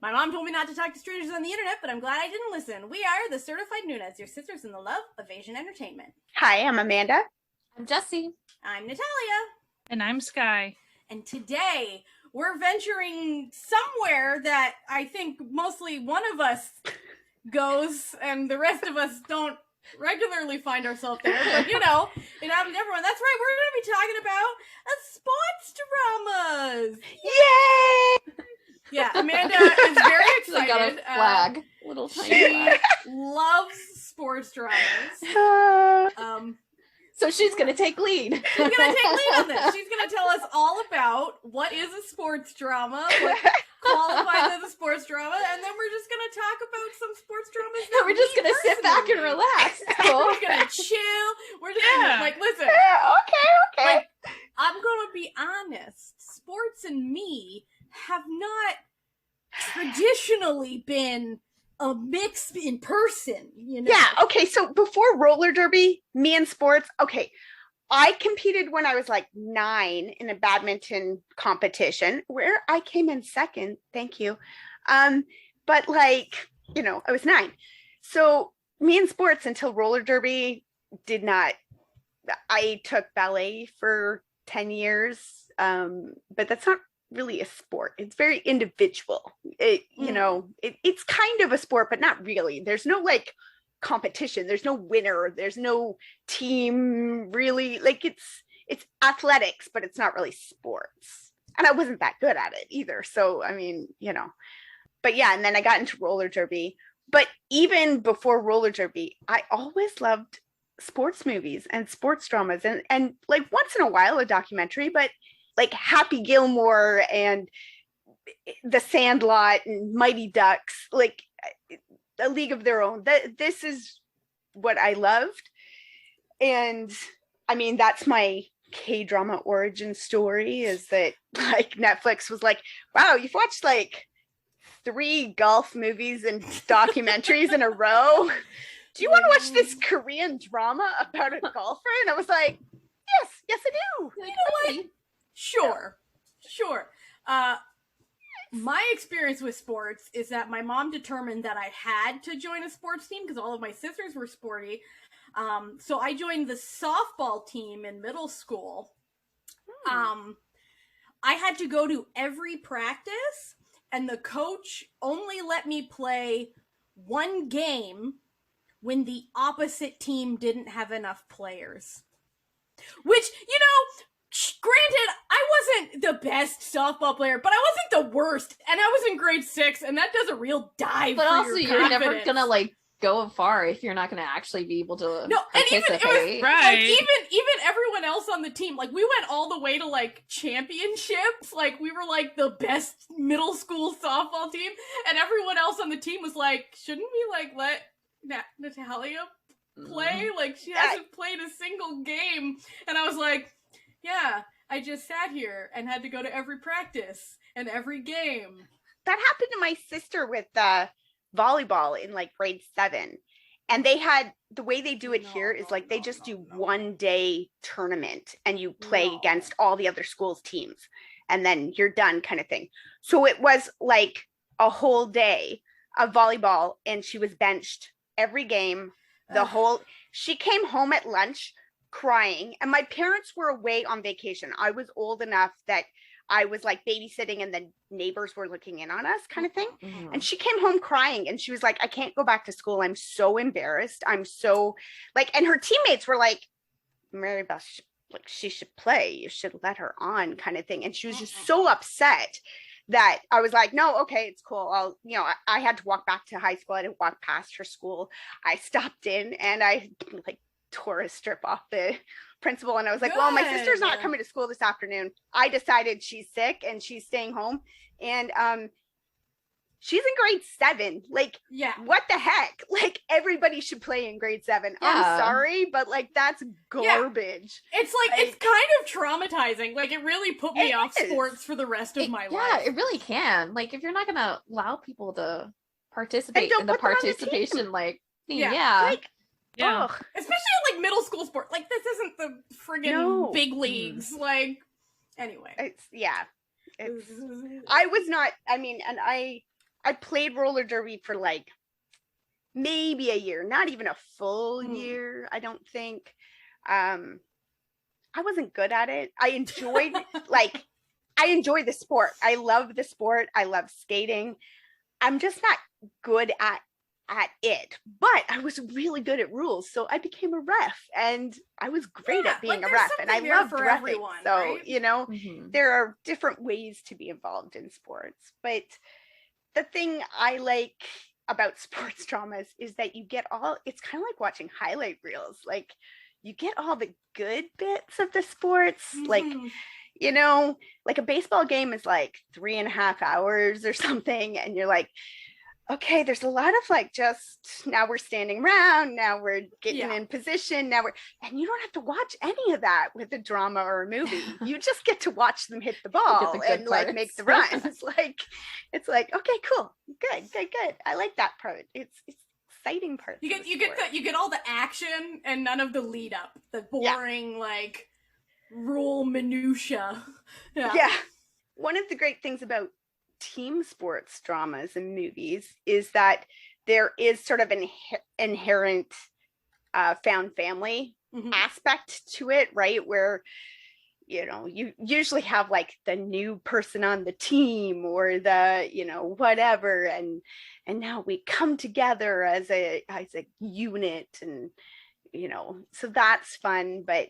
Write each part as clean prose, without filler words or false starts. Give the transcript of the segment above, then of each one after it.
My mom told me not to talk to strangers on the internet, but I'm glad I didn't listen. We are the Certified Nunas, your sisters in the love of Asian entertainment. Hi, I'm Amanda. I'm Jessie. I'm Natalia. And I'm Sky. And today, we're venturing somewhere that I think mostly one of us goes, and the rest of us don't regularly find ourselves there, but you know, it happens to everyone. That's right, we're going to be talking about sports dramas. Yay! Yeah, Amanda is very excited. Got a flag. Little tiny She loves sports dramas. So she's going to take lead. She's going to take lead on this. She's going to tell us all about what is a sports drama, what qualifies as a sports drama, and then we're just going to talk about some sports dramas. We're just going to sit back and relax. Cool. We're going to chill. We're just going to, like, listen. Okay. Like, I'm going to be honest. Sports and me have not traditionally been a mix in person, you know? Yeah, okay, so before roller derby, me and sports, okay, I competed when I was like 9 in a badminton competition where I came in second, thank you. But like, you know, I was 9. So me and sports until roller derby did not, I took ballet for 10 years, but that's not really a sport. It's very individual. You know, it's kind of a sport, but not really. There's no like competition. There's no winner. There's no team really. Like it's athletics, but it's not really sports. And I wasn't that good at it either. So, I mean, you know, but yeah. And then I got into roller derby, but even before roller derby, I always loved sports movies and sports dramas and like once in a while a documentary, but like Happy Gilmore and The Sandlot and Mighty Ducks, like A League of Their Own. This is what I loved. And I mean, that's my K-drama origin story, is that like Netflix was like, wow, you've watched like 3 golf movies and documentaries in a row. Do you want to watch this Korean drama about a golfer? And I was like, yes, I do. You know what? Sure. My experience with sports is that my mom determined that I had to join a sports team because all of my sisters were sporty. So I joined the softball team in middle school. I had to go to every practice, and the coach only let me play one game when the opposite team didn't have enough players. Which, you know, granted, I wasn't the best softball player, but I wasn't the worst, and I was in grade 6, and that does a real dive. But for also, your you're confidence. never gonna like go far if you're not gonna actually be able to participate. And even, Right. like, even everyone else on the team, like, we went all the way to like championships. Like, we were like the best middle school softball team, and everyone else on the team was like, shouldn't we like let Natalia play? Like, she hasn't played a single game. And I was like, yeah, I just sat here and had to go to every practice and every game. That happened to my sister with volleyball in like grade 7. And they had, the way they do it here is like they just do one day tournament and you play against all the other schools' teams and then you're done kind of thing. So it was like a whole day of volleyball and she was benched every game, she came home at lunch crying, and my parents were away on vacation. I was old enough that I was like babysitting and the neighbors were looking in on us kind of thing. Mm-hmm. And she came home crying and she was like, I can't go back to school. I'm so embarrassed. I'm so like, and her teammates were like, Mary Beth, like she should play. You should let her on kind of thing. And she was just so upset that I was like, no, okay, it's cool. I'll, you know, I had to walk back to high school. I didn't walk past her school. I stopped in and I like tore a strip off the principal, and I was like, well, my sister's not coming to school this afternoon. I decided she's sick and she's staying home, and she's in grade 7. Like, yeah, what the heck? Like, everybody should play in grade 7. Yeah. I'm sorry, but like that's garbage. Yeah. It's like it's kind of traumatizing. Like, it really put me off sports for the rest of my life. Yeah, it really can. Like, if you're not gonna allow people to participate in the participation, like, like, yeah. Ugh. Especially in like middle school sport. Like, this isn't the friggin' big leagues. Like, anyway. I was not, I mean, and I I played roller derby for like maybe a year, not even a full year, I don't think. I wasn't good at it. I enjoyed I enjoy the sport. I love the sport. I love skating. I'm just not good at it, but I was really good at rules. So I became a ref and I was great at being a ref, and I loved refing. Everyone, so, right? You know, there are different ways to be involved in sports. But the thing I like about sports dramas is that you get it's kind of like watching highlight reels. Like, you get all the good bits of the sports. Like, you know, like a baseball game is like 3.5 hours or something. And you're like, okay, there's a lot of like, just now we're standing around, now we're getting in position, and you don't have to watch any of that with a drama or a movie. You just get to watch them hit the ball and like make the runs. It's like, okay, cool, good. I like that part. It's exciting part. You get all the action and none of the lead up, the boring like rule minutia. Yeah. One of the great things about team sports dramas and movies is that there is sort of an inherent found family aspect to it, right? Where, you know, you usually have like the new person on the team or the, you know, whatever, and now we come together as a unit, and, you know, so that's fun. But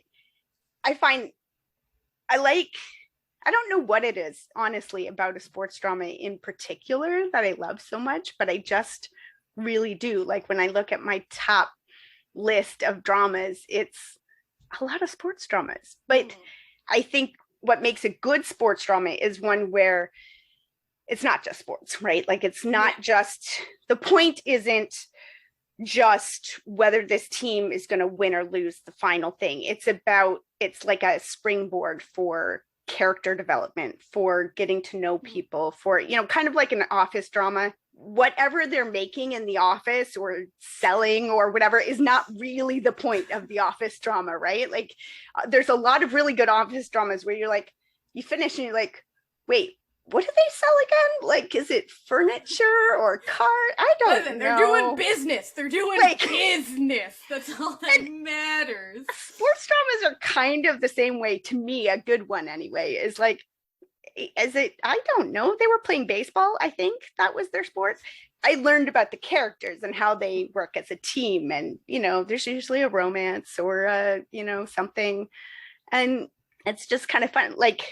I don't know what it is, honestly, about a sports drama in particular that I love so much, but I just really do. Like, when I look at my top list of dramas, it's a lot of sports dramas. But I think what makes a good sports drama is one where it's not just sports, right? Like, it's not just, the point isn't just whether this team is going to win or lose the final thing. It's like a springboard for character development, for getting to know people, for, you know, kind of like an office drama. Whatever they're making in the office or selling or whatever is not really the point of the office drama, right? Like, there's a lot of really good office dramas where you're like, you finish and you're like, wait, what do they sell again? Like, is it furniture or car? I don't know. They're doing business. They're doing like, business. That's all that matters. Sports dramas are kind of the same way, to me. A good one, anyway, is like, I don't know. They were playing baseball. I think that was their sport. I learned about the characters and how they work as a team. And, you know, there's usually a romance or you know, something. And it's just kind of fun. Like,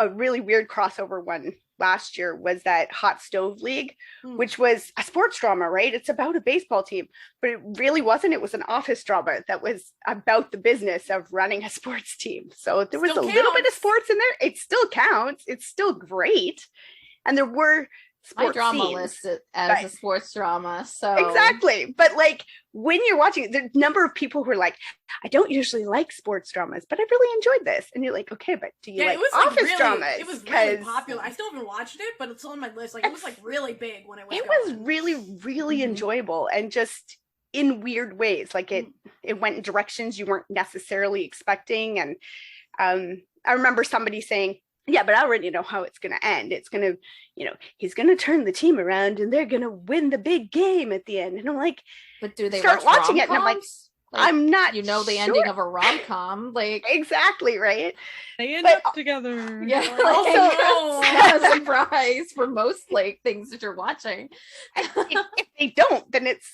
a really weird crossover one last year was that Hot Stove League, which was a sports drama, right? It's about a baseball team, but it really wasn't. It was an office drama that was about the business of running a sports team. So there was a little bit of sports in there. It still counts. It's still great. And there were sports drama scenes, listed as a sports drama. So exactly. But like, when you're watching it, the number of people who are like, I don't usually like sports dramas, but I really enjoyed this. And you're like, okay, but do you like office dramas? It was really popular. I still haven't watched it, but it's on my list. Like, it was like really big when it was. It was really, really enjoyable, and just in weird ways. Like, it went in directions you weren't necessarily expecting. And I remember somebody saying, yeah, but I already know how it's going to end. It's going to, you know, he's going to turn the team around and they're going to win the big game at the end. And I'm like, but do they start watching it? And I'm like, I'm not, you know, the ending of a rom-com, like, exactly, right? They end up together. Yeah, like, a surprise for most like things that you're watching. If they don't, then it's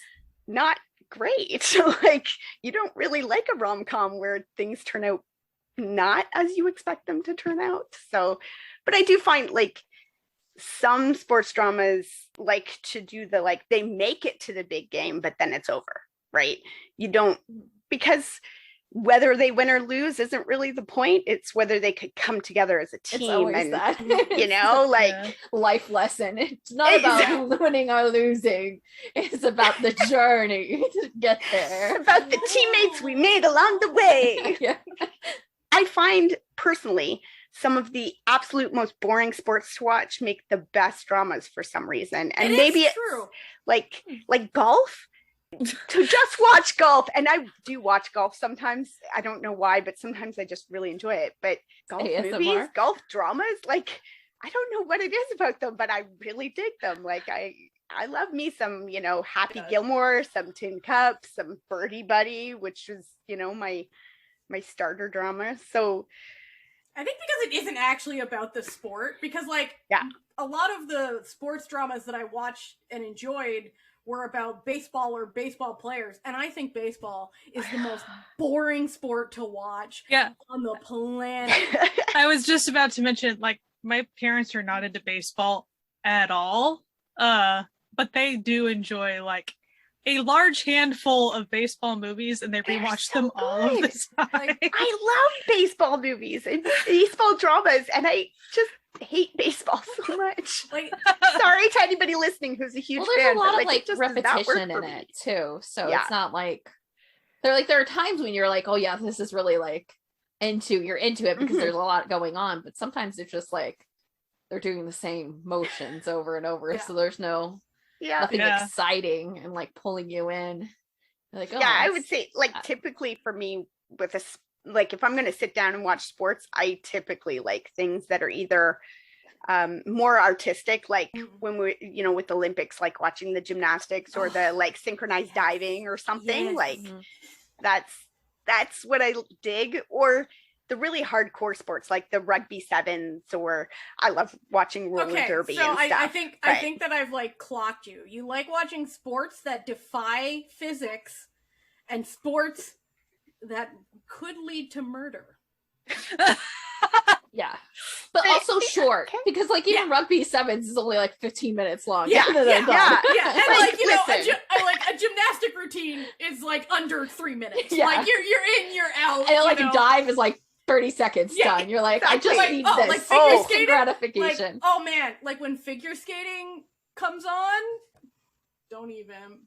not great. So like, you don't really like a rom-com where things turn out not as you expect them to turn out. So, but I do find like some sports dramas like to do the, like, they make it to the big game, but then it's over, right? You don't, because whether they win or lose isn't really the point. It's whether they could come together as a team. It's always and that. You know, like life lesson. It's not about winning or losing. It's about the journey to get there. It's about the teammates we made along the way. Yeah. I find personally some of the absolute most boring sports to watch make the best dramas for some reason. And maybe it's true. Like golf. To just watch golf, and I do watch golf sometimes. I don't know why, but sometimes I just really enjoy it. But golf movies, golf dramas, like, I don't know what it is about them, but I really dig them. Like, I love me some, Happy Yes. Gilmore, some Tin Cup, some Birdie Buddy, which was, my starter drama. So I think because it isn't actually about the sport, because like Yeah. a lot of the sports dramas that I watched and enjoyed were about baseball or baseball players, and I think baseball is the most boring sport to watch Yeah, on the planet. I was just about to mention, like, my parents are not into baseball at all, but they do enjoy like a large handful of baseball movies, and they They're rewatch so them all of the good. time. Like, I love baseball movies and baseball dramas, and I just hate baseball so much. like Sorry to anybody listening who's a huge Well, there's fan, a lot but of like it just does not work repetition for in me. it too. So Yeah. it's not like there are times when you're like, oh yeah, this is really like you're into it because Mhm. there's a lot going on, but sometimes it's just like they're doing the same motions over and over. Yeah. So there's nothing Yeah. exciting and like pulling you in. You're like, oh, Yeah, I would it's- say like typically for me with like if I'm going to sit down and watch sports, I typically like things that are either more artistic, like when we, with the Olympics, like watching the gymnastics or the like synchronized Yes. diving or something. Yes. Like Mhm. that's what I dig. Or the really hardcore sports like the rugby sevens, or I love watching roller derby so and stuff. I think that I've like clocked you. You like watching sports that defy physics and sports that could lead to murder. Yeah, but They- also they- short okay. because like even rugby sevens is only like 15 minutes long. Yeah, and then they're yeah, done. Yeah, and Like, like listen. a gymnastic routine is like under 3 minutes. Yeah. Like you're in, you're out. And like you a know? dive is like 30 seconds Yeah, done. You're like, I exactly. just need Oh, this. like figure Instant skating? gratification. Like, oh man, like when figure skating comes on, don't even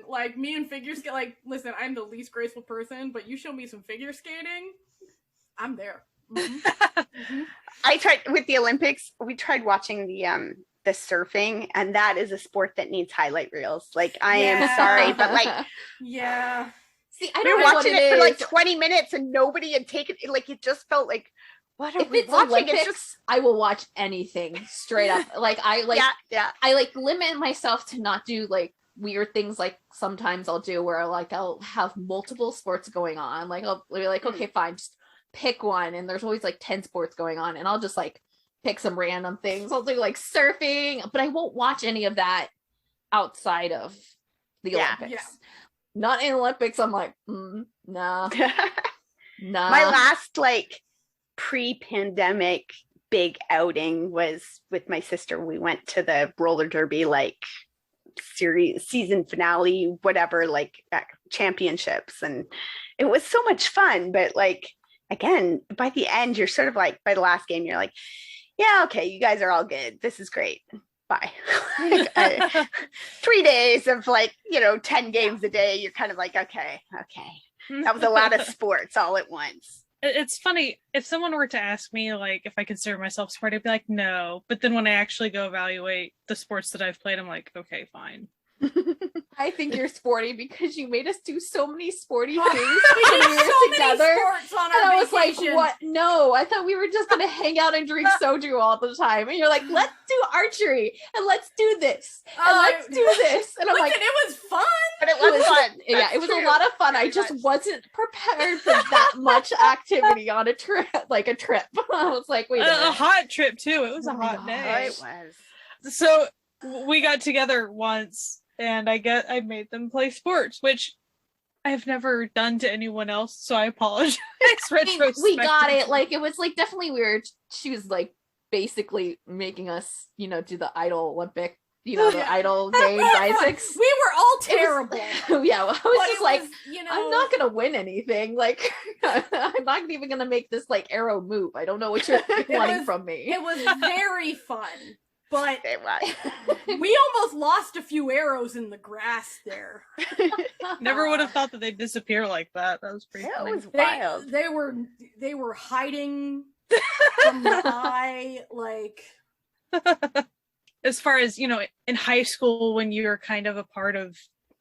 like me and figure skate. Like, listen, I'm the least graceful person, but you show me some figure skating, I'm there. Mhm. Mhm. I tried with the Olympics. We tried watching the surfing, and that is a sport that needs highlight reels. Like I am Yeah. sorry, but like Yeah. See, I we don't were know what watching it it for is. like 20 minutes and nobody had taken it. Like it just felt like, what are If we it's watching? Olympics, It's just I will watch anything straight up. Like I like yeah. I like limit myself to not do like weird things like sometimes I'll do where like I'll have multiple sports going on. Like I'll be like, okay, fine, just pick one. And there's always like 10 sports going on, and I'll just like pick some random things. I'll do like surfing, but I won't watch any of that outside of the Yeah. Olympics. Yeah. Not in Olympics. I'm like, nah. My last like pre-pandemic big outing was with my sister. We went to the roller derby like season finale, whatever, like championships, and it was so much fun. But like again, by the end, you're sort of like, by the last game, you're like, yeah, okay, you guys are all good. This is great. Bye. 3 days of like 10 games a day. You're kind of like, okay, that was a lot of sports all at once. It's funny, if someone were to ask me like if I consider myself sporty, I'd be like no, but then when I actually go evaluate the sports that I've played, I'm like, okay, fine. I think you're sporty because you made us do so many sporty Oh, things We when did we were so together. many sports on And our I was vacation. like, what? No, I thought we were just going to hang out and drink soju all the time. And you're like, let's do archery and let's do this and let's do this. And I'm Listen, like, it was fun. But it was fun. yeah, That's it was true. a lot of fun. I Very just much. wasn't prepared for that much activity on a trip, like a trip. I was like, wait a A minute. hot trip too. It was a Oh my hot God. day. It was. So we got together once, and I made them play sports, which I've never done to anyone else, so I apologize. I mean, we got it. retrospectively. Like, it was like definitely weird. She was like basically making us, do the Idol Olympic, the Yeah. Idol games, Isaacs. We were all terrible. Yeah, well, I was But just it like, was, I'm not gonna win anything. Like, I'm not even gonna make this like arrow move. I don't know what you're wanting was- from me. It was very fun, but It was. we almost lost a few arrows in the grass there. Never would have thought that they'd disappear like that. That was pretty It funny. was wild. They were hiding from the eye, like As far as, in high school when you're kind of a part of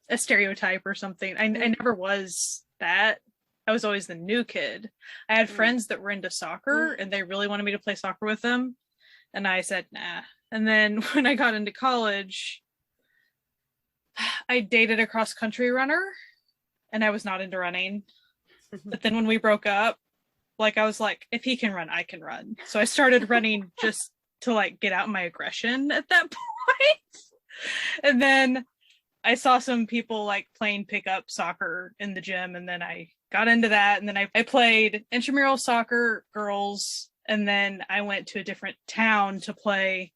a stereotype or something, I never was that. I was always the new kid. I had friends that were into soccer and they really wanted me to play soccer with them. And I said, nah. And then when I got into college, I dated a cross country runner, and I was not into running. But then when we broke up, like I was like, if he can run, I can run. So I started running just to like get out my aggression at that point. And then I saw some people like playing pickup soccer in the gym, and then I got into that. And then I played intramural soccer, girls, and then I went to a different town to play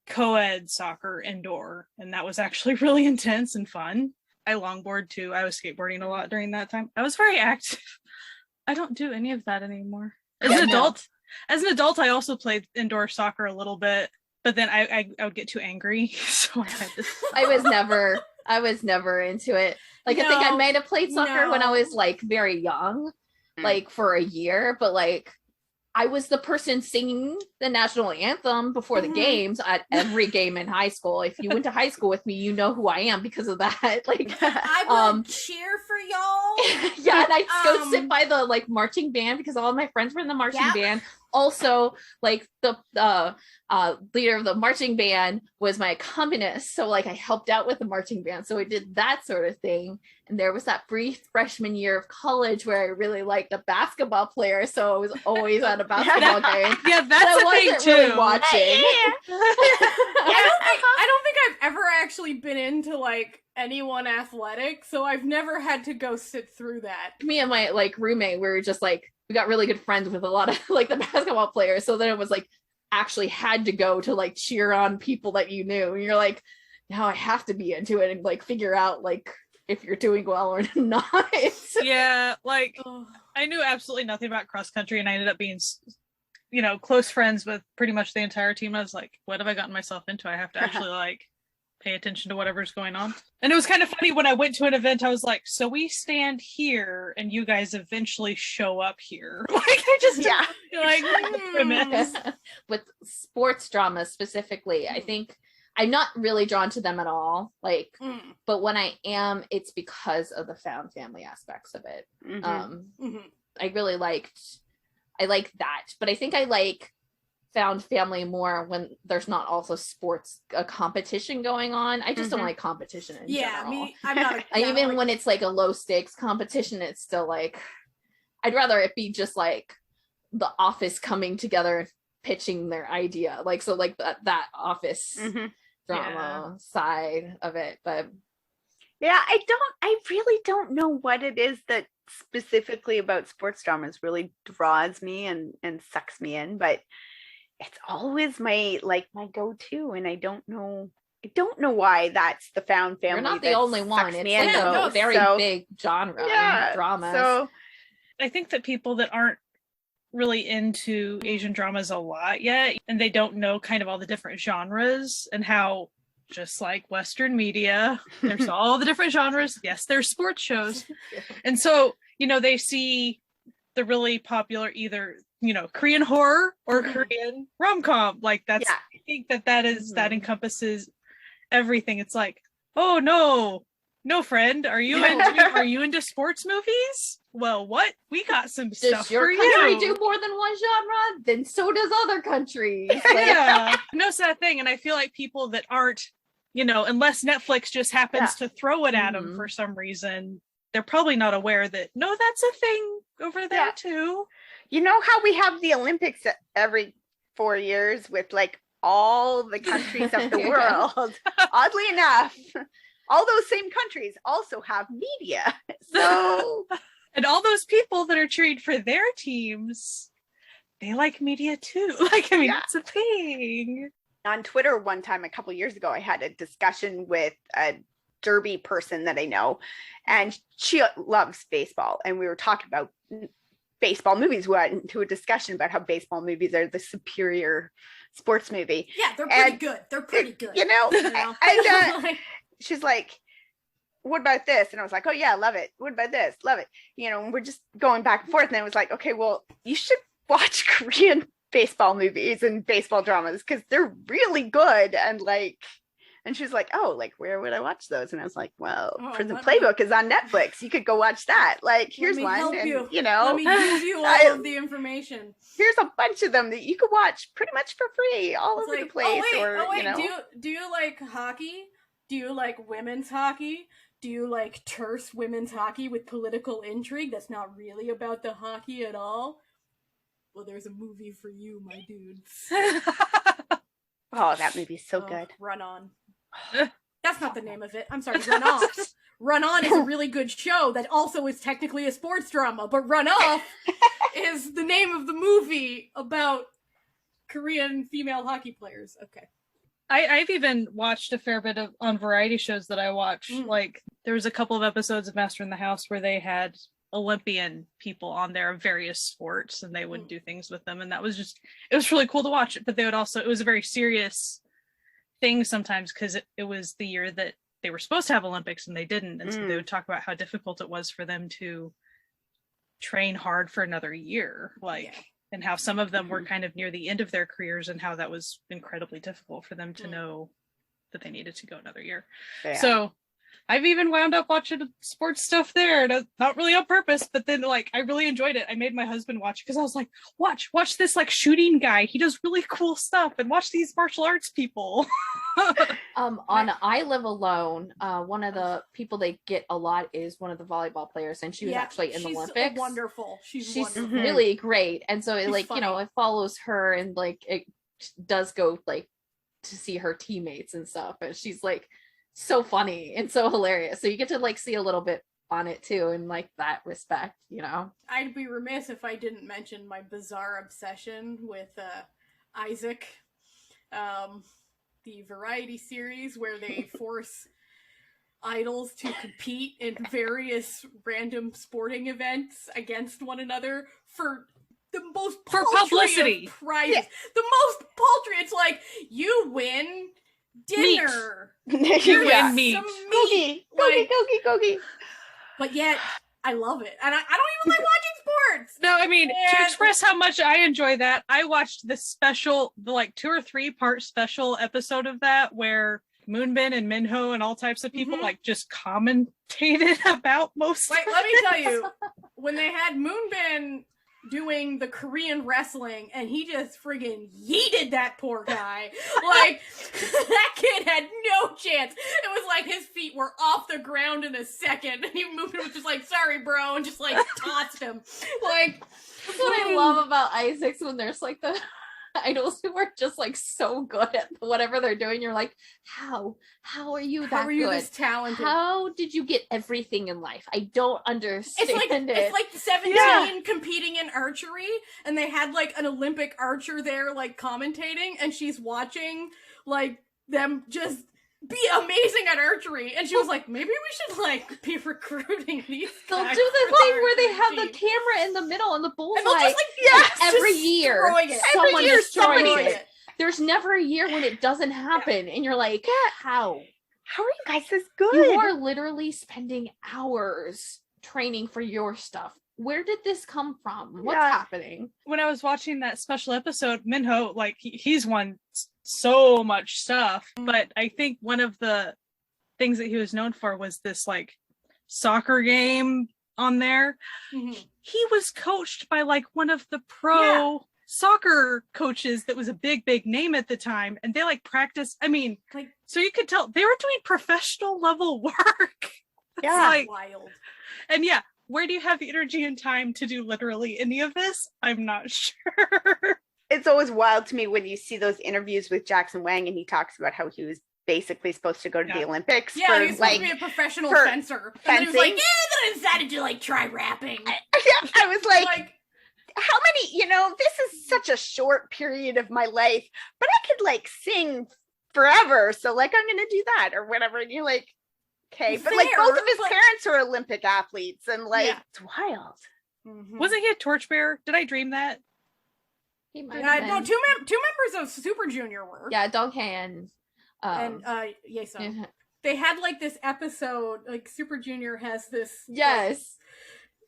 co-ed soccer indoor, and that was actually really intense and fun. I longboard too. I was skateboarding a lot during that time. I was very active. I don't do any of that anymore. As an adult, I also played indoor soccer a little bit, but then I would get too angry, so I had to. I was never into it. Like, I think I might have played soccer when I was like very young, like for a year, but like I was the person singing the national anthem before the games at every game in high school. If you went to high school with me, you know who I am because of that. Like, I would cheer for y'all. Yeah, and I'd go sit by the like marching band because all of my friends were in the marching band. Also, like the leader of the marching band was my accompanist, so like I helped out with the marching band, so I did that sort of thing. And there was that brief freshman year of college where I really liked a basketball player, so I was always at a basketball game. Yeah, that's a thing too. Really watching. I don't think I've ever actually been into like anyone athletic, so I've never had to go sit through that. Me and my like roommate, we were just like, we got really good friends with a lot of like the basketball players, so then it was like actually had to go to like cheer on people that you knew, and you're like, now I have to be into it and like figure out like if you're doing well or not. Yeah, like I knew absolutely nothing about cross country, and I ended up being, you know, close friends with pretty much the entire team. I was like, what have I gotten myself into? I have to actually like pay attention to whatever's going on. And it was kind of funny when I went to an event, I was like, so we stand here and you guys eventually show up here. Like I just like with sports drama specifically, I think I'm not really drawn to them at all. Like but when I am, it's because of the found family aspects of it. I really like that, but I think I like found family more when there's not also a competition going on. I just don't like competition in general. I'm not even like, when it's like a low stakes competition, it's still like I'd rather it be just like the office coming together and pitching their idea, like so like that office drama side of it. But I really don't know what it is that specifically about sports dramas really draws me and sucks me in, but it's always my go-to, and I don't know why that's the found family. You're not the only one. It's like a very big genre. Dramas. So I think that people that aren't really into Asian dramas a lot yet, and they don't know kind of all the different genres and how, just like Western media, there's all the different genres. Yes, there's sports shows. And so, you know, they see the really popular either, you know, Korean horror or Korean rom-com. Like that's, I think that is, that encompasses everything. It's like, oh no friend, are you into sports movies? Well, what? We got some stuff for you. Does your country do more than one genre? Then so does other countries. Yeah, no, it's that thing. And I feel like people that aren't, you know, unless Netflix just happens to throw it at them for some reason, they're probably not aware that, no, that's a thing over there too. You know how we have the Olympics every 4 years with like all the countries of the world? Oddly enough, all those same countries also have media. So, and all those people that are cheering for their teams, they like media too. Like, I mean, it's a thing. On Twitter one time, a couple years ago, I had a discussion with a Derby person that I know, and she loves baseball. And we were talking about baseball movies. We went into a discussion about how baseball movies are the superior sports movie. Yeah, they're pretty good. They're pretty good. You know? And she's like, what about this? And I was like, oh yeah, love it. What about this? Love it. You know, and we're just going back and forth. And I was like, okay, well, you should watch Korean baseball movies and baseball dramas because they're really good. And she's like, oh, like, where would I watch those? And I was like, well, Prison Playbook is on Netflix. You could go watch that. Like, here's one. And, you know, let me give you all of the information. Here's a bunch of them that you could watch pretty much for free all over the place. You know. Do you like hockey? Do you like women's hockey? Do you like terse women's hockey with political intrigue that's not really about the hockey at all? Well, there's a movie for you, my dudes. Oh, that movie's so good. Run On. That's not the name of it. I'm sorry, Run Off. Run On is a really good show that also is technically a sports drama, but Run Off is the name of the movie about Korean female hockey players. Okay. I've even watched a fair bit on variety shows that I watch. Like, there was a couple of episodes of Master in the House where they had Olympian people on there of various sports, and they would do things with them, and that was just, it was really cool to watch. But they would also, it was a very serious thing sometimes, because it was the year that they were supposed to have Olympics and they didn't, and so they would talk about how difficult it was for them to train hard for another year, and how some of them were kind of near the end of their careers, and how that was incredibly difficult for them to know that they needed to go another year. Yeah. So I've even wound up watching sports stuff there, not really on purpose, but then like I really enjoyed it. I made my husband watch because I was like, watch this like shooting guy. He does really cool stuff, and watch these martial arts people. On I Live Alone, one of the people they get a lot is one of the volleyball players, and she was actually in the Olympics. Wonderful. She's wonderful. Really great, and so it She's like funny. You know, it follows her, and like it does go like to see her teammates and stuff, and she's like so funny and so hilarious. So you get to like see a little bit on it too, in like that respect, you know. I'd be remiss if I didn't mention my bizarre obsession with Isaac, the variety series where they force idols to compete in various random sporting events against one another for the most paltry for publicity prizes. Yeah. The most paltry. It's like, you win dinner. You win meat. Gogi. But yet, I love it. And I don't even like watching sports. No, I mean, to express how much I enjoy that, I watched the special, the like 2 or 3 part special episode of that where Moonbin and Minho and all types of people like just commentated about most. Wait, let me tell you, when they had Moonbin doing the Korean wrestling and he just friggin' yeeted that poor guy. Like, that kid had no chance. It was like his feet were off the ground in a second, and he moved and was just like, sorry bro, and just like tossed him. Like, that's what I love about Isaacs, when there's like the idols who are just like so good at whatever they're doing. You're like, how are you that good? How are you this talented? How did you get everything in life? I don't understand it. It's like 17 competing in archery, and they had like an Olympic archer there like commentating, and she's watching like them just be amazing at archery, and she was like, maybe we should like be recruiting these guys. They'll do the thing where they have the camera in the middle and the bullseye, and just, like, every year someone destroys it. There's never a year when it doesn't happen, and you're like, how are you guys this good? You are literally spending hours training for your stuff. Where did this come from? What's happening? When I was watching that special episode, Minho, like he's won so much stuff, but I think one of the things that he was known for was this like soccer game on there. He was coached by like one of the pro soccer coaches that was a big name at the time, and they like practice. I mean, like, so you could tell they were doing professional level work. Like, wild. And where do you have the energy and time to do literally any of this? I'm not sure. It's always wild to me when you see those interviews with Jackson Wang, and he talks about how he was basically supposed to go to the Olympics. Yeah, he was supposed to be a professional fencer. And then he was like, then I decided to like try rapping. I was like, how many, this is such a short period of my life, but I could like sing forever. So like, I'm going to do that or whatever. And you're like, okay, but like both of his parents are Olympic athletes, and like it's wild. Wasn't he a torchbearer? Did I dream that? He might no, two members of Super Junior were. Yeah, Donghae and Yeson. They had like this episode, like Super Junior has this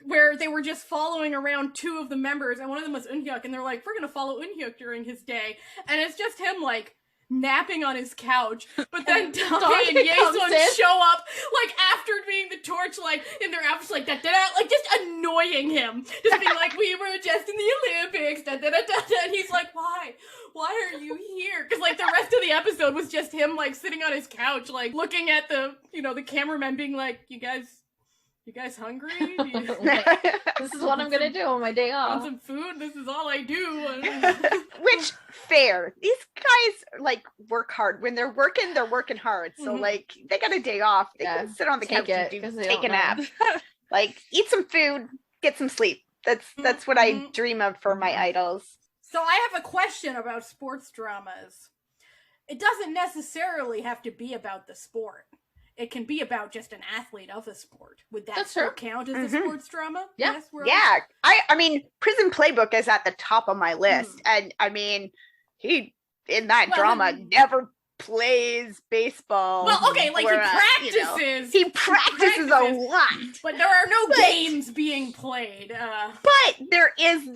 where they were just following around 2 of the members, and one of them was Eunhyuk, and they're like, we're gonna follow Eunhyuk during his day, and it's just him like napping on his couch, but then Donghae and Yeson show up like after being the torch, like, in their outfits, like, da-da-da, like, just annoying him. Just being like, we were just in the Olympics, da-da-da-da-da, and he's like, why? Why are you here? Because, like, the rest of the episode was just him, like, sitting on his couch, like, looking at the, the cameraman being like, you guys hungry? This is what I'm gonna do on my day Want off. some food? This is all I do. Which, fair. These guys, like, work hard. When they're working hard. So, Mhm. like, they got a day off. They Yeah, can sit on the take couch it, and 'cause they take a don't nap. know. Like, eat some food, get some sleep. That's what I Mhm. dream of for my idols. So I have a question about sports dramas. It doesn't necessarily have to be about the sport. It can be about just an athlete of a sport. Would that That's still true. count as Mhm. a sports drama? Yeah. Yes, we're Yeah, I mean, Prison Playbook is at the top of my list, Mhm. and I mean, he in that Well, drama then- never plays baseball. Well, okay, like or, he practices. you know, he practices a lot, But there are no But- games being played. but there is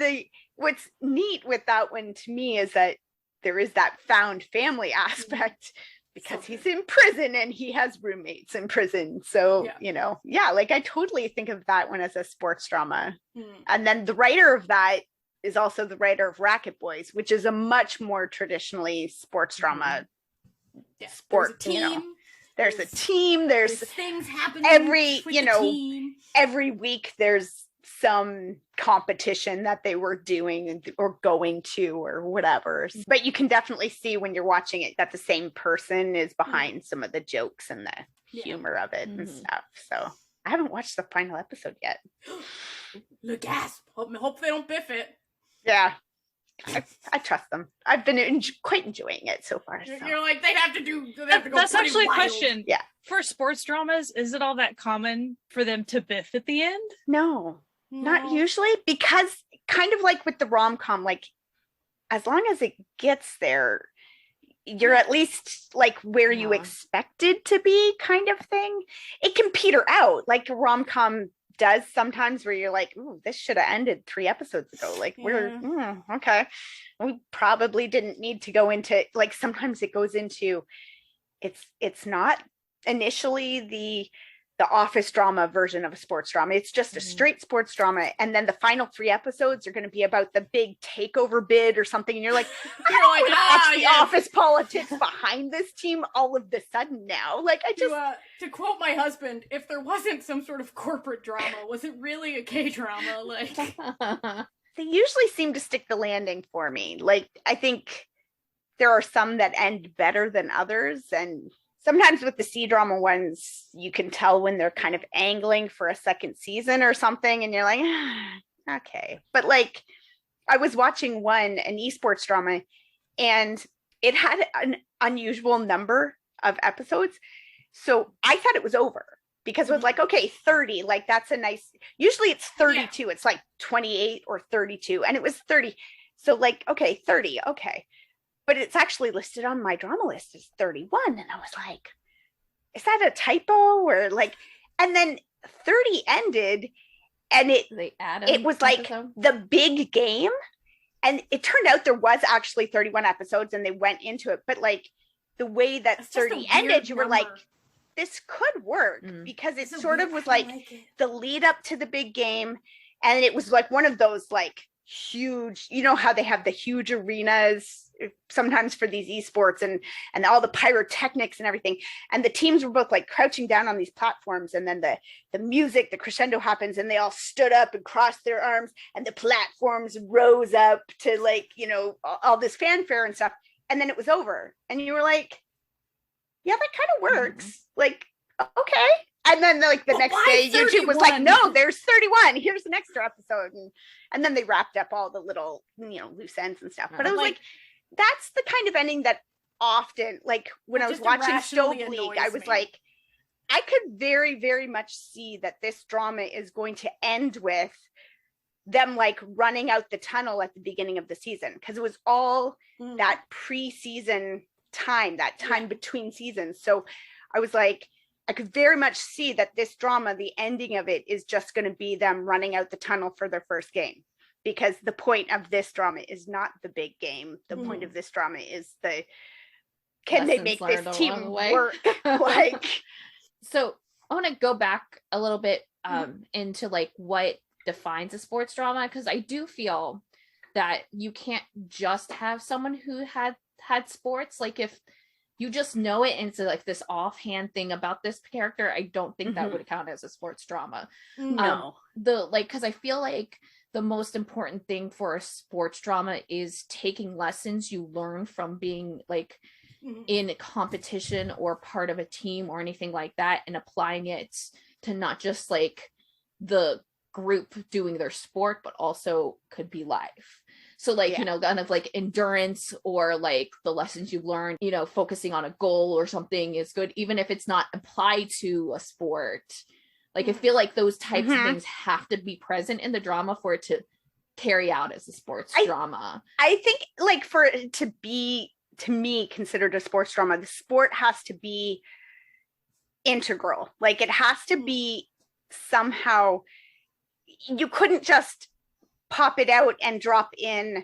what's neat with that one to me is that there is that found family aspect. Because So he's in prison and he has roommates in prison. So, Yeah. like I totally think of that one as a sports drama. Hmm. And then the writer of that is also the writer of Racket Boys, which is a much more traditionally sports drama. Yeah. Sport, There's a team. There's a team, there's things happening. every, with you the know, team. every week there's some competition that they were doing or going to or whatever. But you can definitely see when you're watching it that the same person is behind some of the jokes and the Yeah. humor of it and Mhm. stuff. So I haven't watched the final episode yet. The gasp. Hope they don't biff it. Yeah. I trust them. I've been quite enjoying it so far. So. You're like, they have to go That's pretty actually a wild. question. Yeah. For sports dramas, is it all that common for them to biff at the end? No, not No. usually, because kind of like with the rom-com, like as long as it gets there, you're at least like where you Yeah. expected to be, kind of thing. It can peter out like a rom-com does sometimes, where you're like, ooh, this should have ended 3 episodes ago. Like okay, we probably didn't need to go into, like, sometimes it goes into, it's not initially the office drama version of a sports drama. It's just a Mhm. straight sports drama, and then the final 3 episodes are going to be about the big takeover bid or something, and you're like, You're like, the yes. office politics behind this team all of the sudden now. Like, I just To quote my husband, if there wasn't some sort of corporate drama, was it really a K drama? Like, they usually seem to stick the landing for me. Like, I think there are some that end better than others, and sometimes with the C drama ones, you can tell when they're kind of angling for a second season or something, and you're like, okay. But like, I was watching an esports drama, and it had an unusual number of episodes. So I thought it was over, because it was like, okay, 30, like that's a nice, usually it's 32. Yeah. It's like 28 or 32, and it was 30. So like, okay, 30, okay. But it's actually listed on my drama list as 31. And I was like, is that a typo? Or like, and then 30 ended, and it was like the big game. And it turned out there was actually 31 episodes, and they went into it. But like the way that 30 ended, you were like, this could work, because it sort of was like the lead up to the big game. And it was like one of those like huge, you know how they have the huge arenas sometimes for these esports, and all the pyrotechnics and everything, and the teams were both like crouching down on these platforms, and then the music, the crescendo happens, and they all stood up and crossed their arms, and the platforms rose up to, like, you know, all this fanfare and stuff, and then it was over, and you were like, yeah, that kind of works. Like, okay. And then like the next day, YouTube was like, no, there's 31. Here's an extra episode. And then they wrapped up all the little, you know, loose ends and stuff. But I was like, that's the kind of ending that often, like when I was watching Stove League, I was like, I could very, very much see that this drama is going to end with them like running out the tunnel at the beginning of the season. Because it was all that pre-season time, that time between seasons. So I was like, I could very much see that this drama, the ending of it, is just going to be them running out the tunnel for their first game, because the point of this drama is not the big game. The point of this drama is can they make this team work? Like, so I want to go back a little bit into like what defines a sports drama, because I do feel that you can't just have someone who had sports. Like if you just know it and it's like this offhand thing about this character, I don't think that would count as a sports drama. No. Because I feel like the most important thing for a sports drama is taking lessons you learn from being like in a competition or part of a team or anything like that, and applying it to not just like the group doing their sport, but also could be life. So like, you know, kind of like endurance, or like the lessons you learn, you know, focusing on a goal or something is good, even if it's not applied to a sport. Like I feel like those types of things have to be present in the drama for it to carry out as a sports drama. I think like for it to be, to me, considered a sports drama, the sport has to be integral. Like it has to be somehow, you couldn't just pop it out and drop in,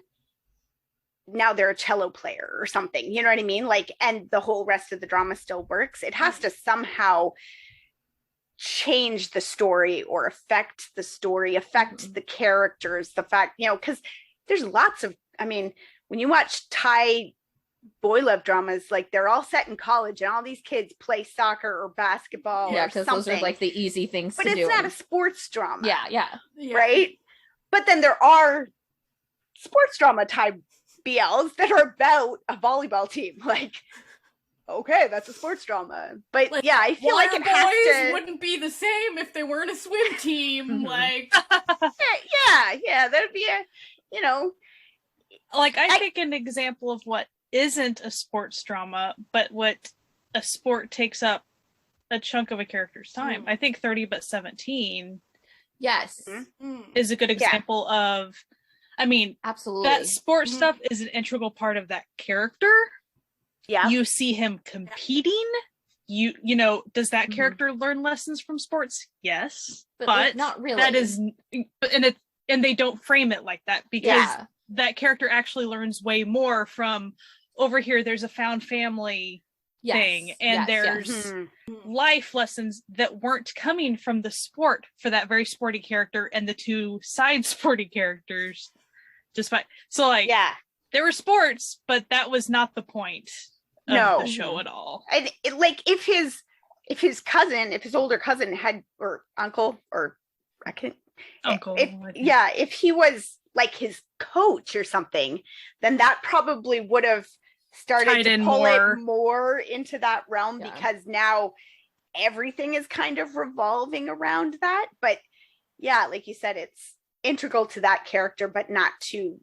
now they're a cello player or something, you know what I mean? Like, and the whole rest of the drama still works. It has to somehow change the story or affect the story, affect the characters, the fact, you know, because there's lots of, I mean, when you watch Thai boy love dramas, like they're all set in college and all these kids play soccer or basketball or because something. those are like the easy things but to do. But it's not a sports drama. Yeah. Right? But then there are sports drama type BLs that are about a volleyball team. Like, okay, that's a sports drama. But like, yeah, I feel like it has to... wouldn't be the same if they weren't a swim team. Like, yeah, that'd be a, you know... Like, I think an example of what isn't a sports drama, but what a sport takes up a chunk of a character's time. I think 30 but 17 is a good example of, I mean, absolutely, that sports stuff is an integral part of that character. Yeah. You see him competing. You know, does that character learn lessons from sports? Yes. But like, not really. That is, and they don't frame it like that, because that character actually learns way more from, over here there's a found family thing, and there's life lessons that weren't coming from the sport for that very sporty character and the two side sporty characters. So like, there were sports, but that was not the point of the show at all. And like if his older cousin had, or uncle, or if he was like his coach or something, then that probably would have started to pull it more into that realm, because now everything is kind of revolving around that. But yeah, like you said, it's integral to that character, but not to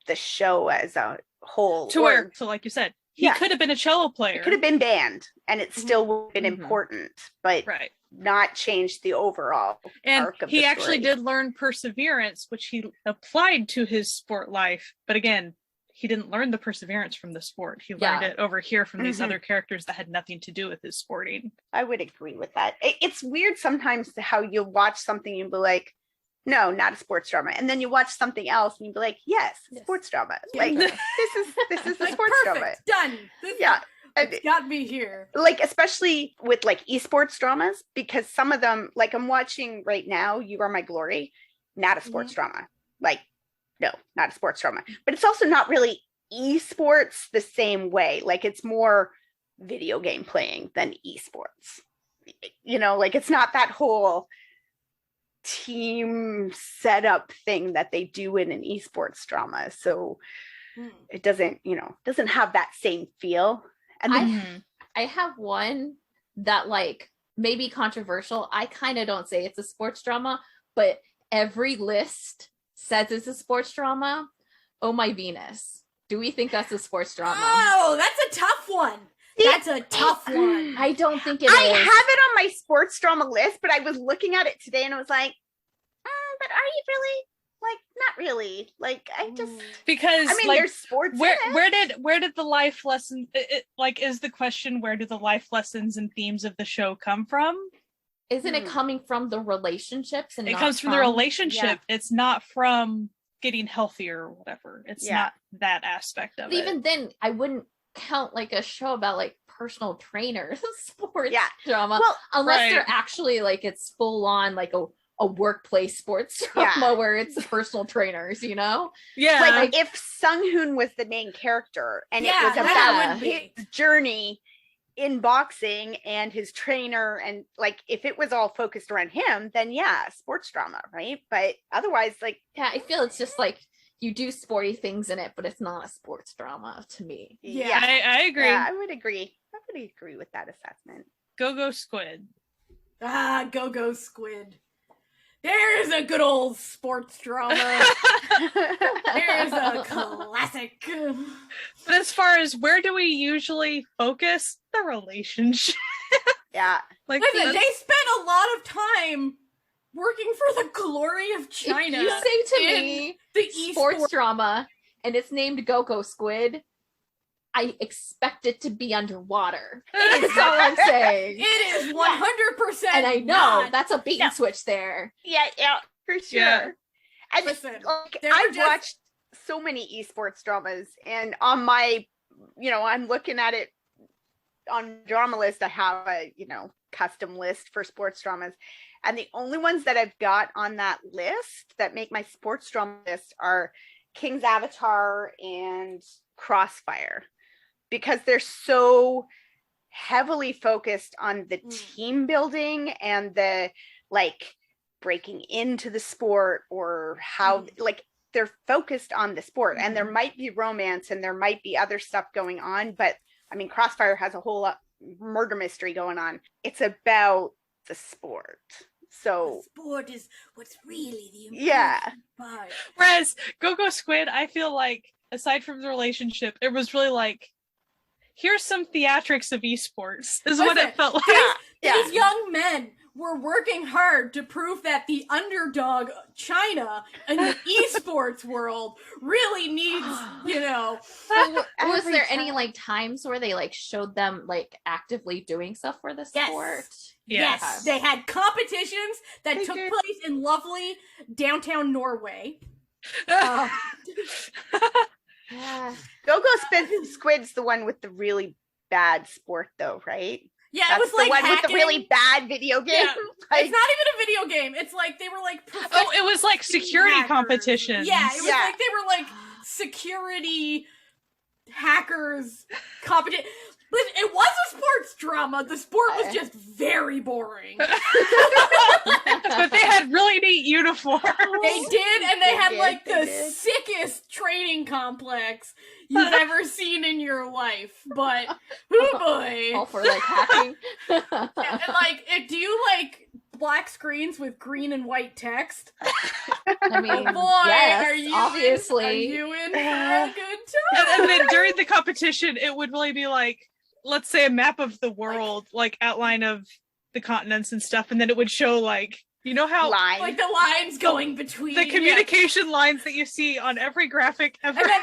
the show as a whole. So like you said, he could have been a cello player. It could have been banned, and it still would have been important, but not change the overall arc of the story. He actually did learn perseverance, which he applied to his sport life. But again, he didn't learn the perseverance from the sport. He learned it over here from these other characters that had nothing to do with his sporting. I would agree with that. It's weird sometimes how you watch something and be like, no, not a sports drama. And then you watch something else and you'd be like, yes, sports drama. Like, this is a sports drama. Done. It's got me here. Like, especially with like esports dramas, because some of them, like I'm watching right now, You Are My Glory, not a sports drama. Like, no, not a sports drama. But it's also not really esports the same way. Like, it's more video game playing than esports. You know, like it's not that whole team setup thing that they do in an esports drama. So it doesn't have that same feel. And then I have one that like may be controversial. I kind of don't say it's a sports drama, but every list says it's a sports drama. Oh My Venus. Do we think that's a sports drama? Oh, that's a tough one. That's a tough one. I don't think it I is. have it on my sports drama list, but I was looking at it today and I was like, but are you really? Like, not really. Like, I just, because I mean, like, there's sports. Where did the life lessons? Is the question, where do the life lessons and themes of the show come from? Isn't it coming from the relationships? And it comes from the relationship. It's not from getting healthier or whatever. It's not that aspect of it. Even then, I wouldn't count like a show about like personal trainer sports Yeah. drama, Well, unless right. they're actually like it's full on like a workplace sports drama Yeah. where it's personal trainers, you know? Yeah. like if Sung Hoon was the main character and Yeah, it was that about would be. his journey in boxing and his trainer, and like if it was all focused around him, then yeah, sports drama, right? But otherwise, like, Yeah, I feel it's just like you do sporty things in it, but it's not a sports drama to me. Yeah. I agree. Yeah, I would agree with that assessment. Go Squid. Ah, Go Squid. There's a good old sports drama. There's a classic. But as far as where do we usually focus, the relationship. Yeah. Listen, they spent a lot of time working for the glory of China. If you say to in me the sports drama and it's named Go Squid, I expect it to be underwater. That's all I'm saying. It is 100%. And I know not. that's a bait and switch there. Yeah, for sure. Yeah. And Listen, like, they were I've just- watched so many esports dramas, and on my, I'm looking at it on Drama List. I have a, custom list for sports dramas, and the only ones that I've got on that list that make my sports drama list are King's Avatar and Crossfire, because they're so heavily focused on the team building and the like breaking into the sport, or how like they're focused on the sport. And there might be romance and there might be other stuff going on, but I mean, Crossfire has a whole murder mystery going on. It's about the sport. So sport is what's really the important yeah. part. Whereas Go Squid, I feel like aside from the relationship, it was really like, here's some theatrics of esports, is what it felt like. These young men were working hard to prove that the underdog China in the esports world really needs, So, was there any time. like times where they like showed them like actively doing stuff for the Yes. sport? Yes, they had competitions that They took did. place in lovely downtown Norway. Yeah. Go Squid's the one with the really bad sport though, right? Yeah, That's it was the like one with the hacking. really bad video game. Yeah. Like, It's not even a video game. It's like they were like Oh, it was like security hackers. competitions. Yeah, it was Yeah. like they were like security hackers competition. But it was a sports drama. The sport was just very boring. But they had really neat uniforms. They did, and they had did, like they the did. sickest training complex you've ever seen in your life. But oh boy, All for like hacking. and like, do you like black screens with green and white text? I mean, Oh boy, yes, are you obviously. are you in for a good time? And then during the competition, it would really be like, let's say a map of the world, like outline of the continents and stuff, and then it would show like, you know how line. Like the lines going between the communication lines that you see on every graphic ever. and then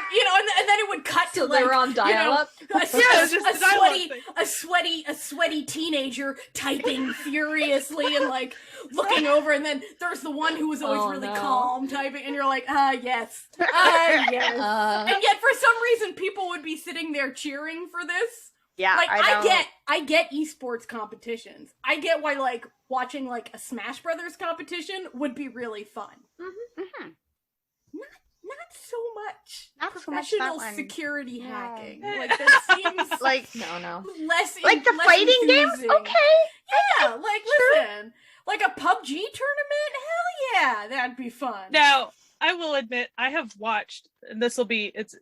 and then it would cut So to they like were on dial-up. Just the dialogue thing. a sweaty teenager typing furiously and like looking over, and then there's the one who was always Oh, really no. calm typing, and you're like, yes, yes. And yet for some reason people would be sitting there cheering for this. Yeah, Like I I get esports competitions. I get why like watching like a Smash Brothers competition would be really fun. Mhm. Not so much Not so much that professional one. security No. hacking. Like that seems like No. less like the less fighting games. enthusing. Okay. Yeah, like listen, like a PUBG tournament. Hell yeah, that'd be fun. Now, I will admit, I have watched, and it's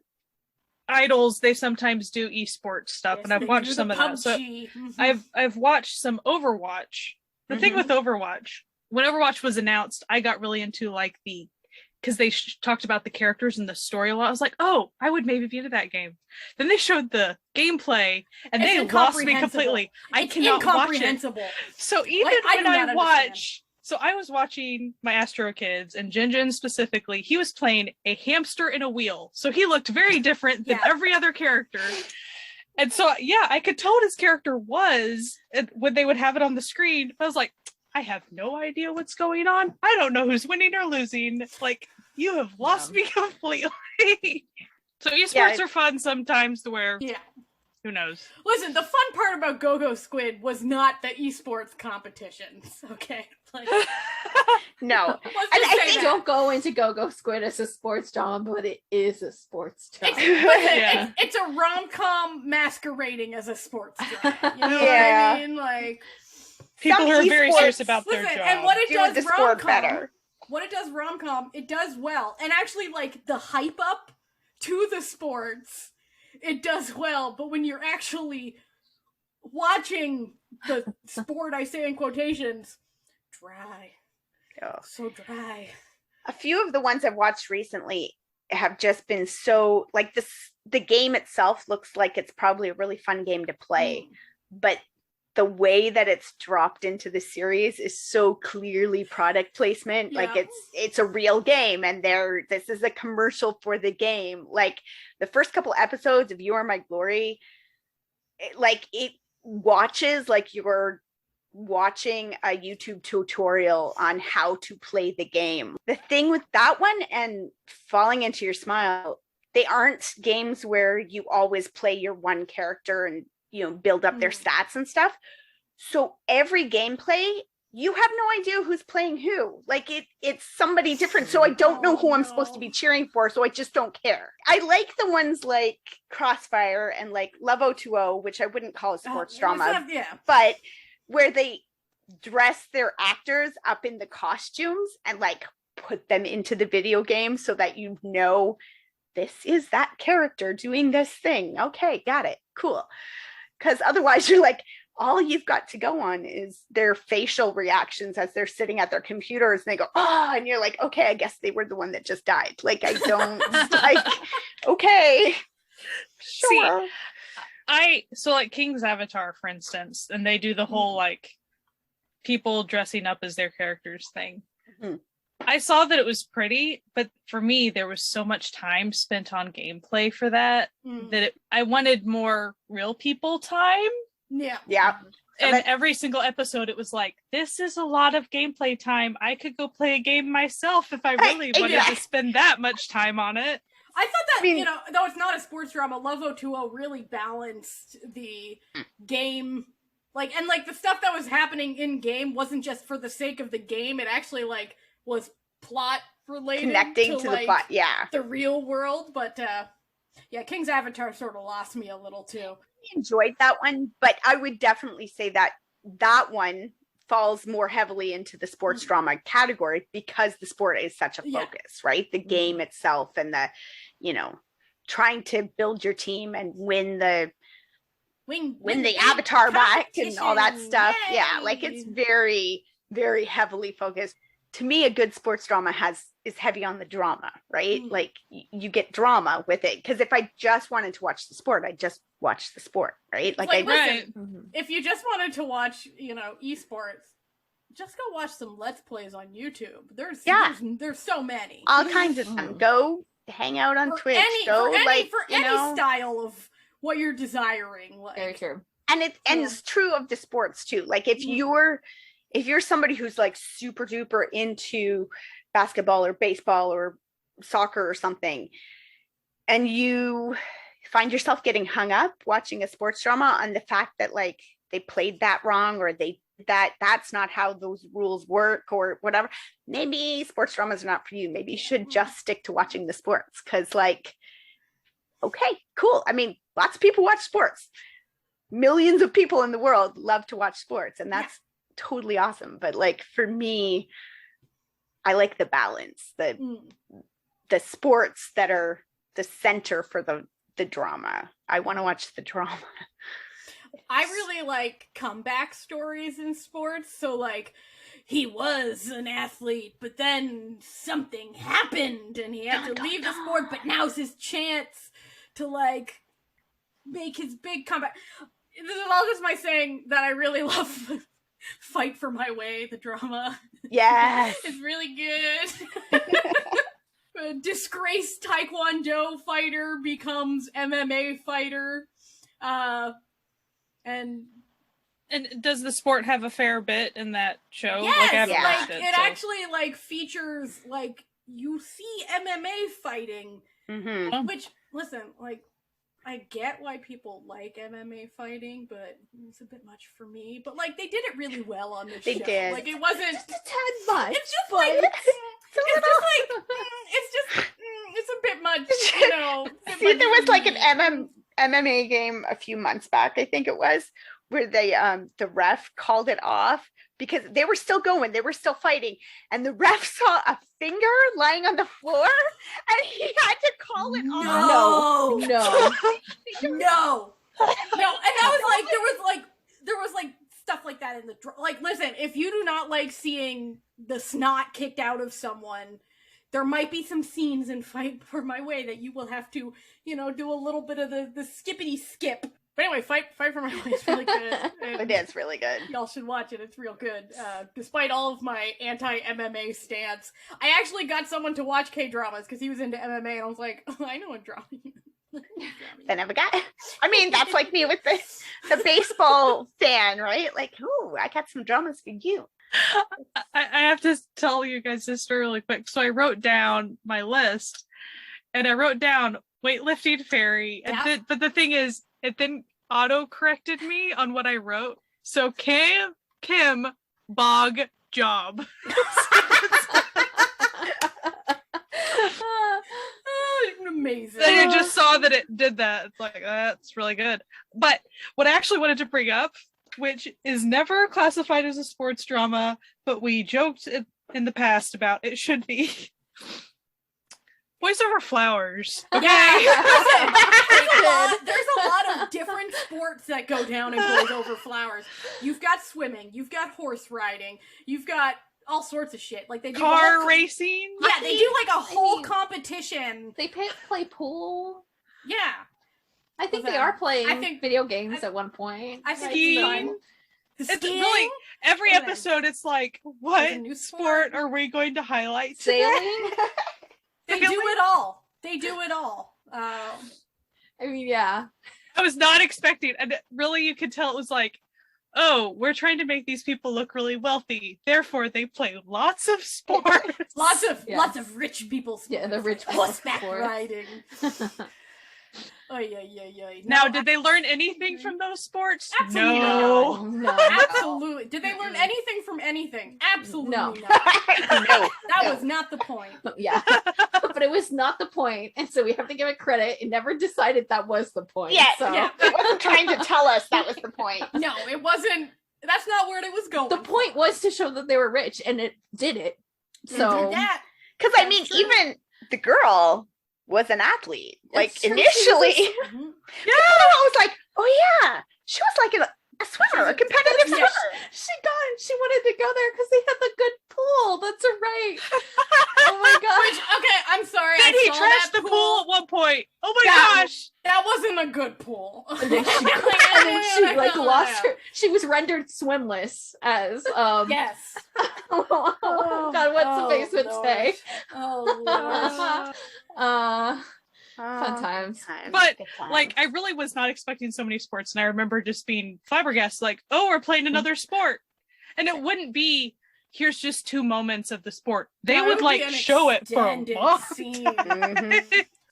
idols. They sometimes do esports stuff, Yes, and I've they watched do some the of that. So PUBG. Mhm. I've watched some Overwatch. The thing with Overwatch, when Overwatch was announced, I got really into like because they talked about the characters and the story a lot. I was like, oh, I would maybe be into that game. Then they showed the gameplay, and It's they lost me incomprehensible. completely. I It's cannot watch it. incomprehensible. So even Like, I when do I not watch, understand. so I was watching my Astro Kids, and Jinjin specifically, he was playing a hamster in a wheel. So he looked very different than Yeah. every other character. And so, yeah, I could tell what his character was when they would have it on the screen. I was like, I have no idea what's going on. I don't know who's winning or losing. Like, you have lost me completely. So esports are fun sometimes to where Yeah. Who knows? Listen, the fun part about Go-Go Squid was not the esports competitions, okay? Like, No. let's And just I say think that. Don't go into Go-Go Squid as a sports drama, but it is a sports drama. Yeah. It's a rom-com masquerading as a sports drama. You know Yeah. what I mean? Like, People who are very esports- serious about their listen, job. and what it Do does the sport rom-com, better. it does well. And actually, like, the hype up to the sports, it does well. But when you're actually watching the sport, I say in quotations, dry. Yeah. So dry. A few of the ones I've watched recently have just been so like the game itself looks like it's probably a really fun game to play, but the way that it's dropped into the series is so clearly product placement. Yeah. Like it's a real game and this is a commercial for the game. Like the first couple episodes of You Are My Glory, it watches like you're watching a YouTube tutorial on how to play the game. The thing with that one and Falling Into Your Smile, they aren't games where you always play your one character and build up their stats and stuff. So every gameplay, you have no idea who's playing who. Like it's somebody different. So I don't know who I'm supposed to be cheering for. So I just don't care. I like the ones like Crossfire and like Love 020, which I wouldn't call a sports drama, but where they dress their actors up in the costumes and like put them into the video game so that this is that character doing this thing. Okay, got it. Cool. Because otherwise you're like, all you've got to go on is their facial reactions as they're sitting at their computers and they go, and you're like, okay, I guess they were the one that just died. Like, I don't like, okay, sure. So like King's Avatar, for instance, and they do the whole like people dressing up as their characters thing. Mm-hmm. I saw that it was pretty, but for me, there was so much time spent on gameplay for that I wanted more real people time. Yeah. And every single episode, it was like, this is a lot of gameplay time. I could go play a game myself if I really wanted to spend that much time on it. I thought that, though it's not a sports drama, Love 020 really balanced the game. Like, and like the stuff that was happening in game wasn't just for the sake of the game. It actually like was plot related, connecting to the plot. Yeah, the real world. But King's Avatar sort of lost me a little too. I enjoyed that one, but I would definitely say that one falls more heavily into the sports drama category because the sport is such a focus, right? The game itself and the, trying to build your team and win the avatar back and all that stuff. Yay! Yeah, like it's very, very heavily focused. To me, a good sports drama is heavy on the drama, right? Like you get drama with it. Because if I just wanted to watch the sport, I'd just watch the sport, right? Like listen, if you just wanted to watch, esports, just go watch some Let's Plays on YouTube. There's so many. All kinds of them. Go hang out on Twitch. For any style of what you're desiring. Like. Very true. And it's true of the sports too. Like if you're somebody who's like super duper into basketball or baseball or soccer or something, and you find yourself getting hung up watching a sports drama on the fact that like they played that wrong or that's not how those rules work or whatever, maybe sports dramas are not for you. Maybe you should just stick to watching the sports because like, okay, cool. I mean, lots of people watch sports. Millions of people in the world love to watch sports, and that's totally awesome. But like for me, I like the balance, the sports that are the center for the drama. I want to watch the drama. I really like comeback stories in sports. So like he was an athlete, but then something happened and he had to leave the sport, but now's his chance to like make his big comeback. This is all just my saying that I really love Fight for My Way, the drama. Yes. It's really good. A disgraced Taekwondo fighter becomes MMA fighter. And does the sport have a fair bit in that show? Yes, actually like features like you see MMA fighting, which listen, like I get why people like MMA fighting, but it's a bit much for me. But like, they did it really well on this They show. did. Like, it wasn't. Just a tad much. It's just but like. It's It's a bit much, you know. See, there was like an MMA game a few months back, I think it was, where they the ref called it off because they were still going, they were still fighting, and the ref saw a finger lying on the floor, and he had to call it off. no. No. And there was like stuff like that in the like. Listen, if you do not like seeing the snot kicked out of someone, there might be some scenes in Fight for My Way that you will have to, you know, do a little bit of the skippity skip. But anyway, Fight for My Way is really good. It is really good. Y'all should watch it. It's real good. Despite all of my anti-MMA stance, I actually got someone to watch K-dramas because he was into MMA, and I was like, I know a drama. I never got. I mean, that's like me with the baseball fan, right? Like, ooh, I got some dramas for you. I have to tell you guys this story really quick. So I wrote down my list, and I wrote down weightlifting fairy. And but the thing is, it then auto corrected me on what I wrote. So Kim Bog Job. Amazing. And I just saw that it did that. It's like, that's really good. But what I actually wanted to bring up, which is never classified as a sports drama, but we joked in the past about it should be. Boys Over Flowers. Okay. Yeah. There's a lot of different sports that go down in Boys Over Flowers. You've got swimming, you've got horse riding, you've got all sorts of shit. Like they do car racing. Yeah, they do like a whole competition. They play pool. Yeah. I think they are playing video games at one point. I think skiing. It's really every episode. It's like, what sport are we going to highlight? Sailing. They do it all. They do it all. I mean, yeah. I was not expecting, and really, you could tell it was like, oh, we're trying to make these people look really wealthy. Therefore, they play lots of sports. lots of rich people sports. Yeah, the rich horseback sports. riding. Now, did they learn anything from those sports? Absolutely no. not. Absolutely. Did they learn anything from anything? Absolutely No. not. No. That was not the point. Yeah. But it was not the point, and so we have to give it credit. It never decided that was the point. Yeah, so. yeah. It wasn't trying to tell us that was the point. No, it wasn't. That's not where it was going. The point was to show that they were rich, and it did it. So that. Because I mean, even the girl was an athlete. Like initially, Mm-hmm. I was like, oh yeah, she was like a swimmer, a competitive swimmer. She wanted to go there because they had the good pool. That's right. Oh my gosh. Okay, I'm sorry. Then he trashed the pool at one point. Oh my gosh. That wasn't a good pool. And then she like lost her. She was rendered swimless as Yes. Oh God, what's the basement say? Oh Lord. Fun times. But like, I really was not expecting so many sports, and I remember just being flabbergasted, like, oh, we're playing another sport, and it wouldn't be here's just 2 moments of the sport. They would like show it for a long time.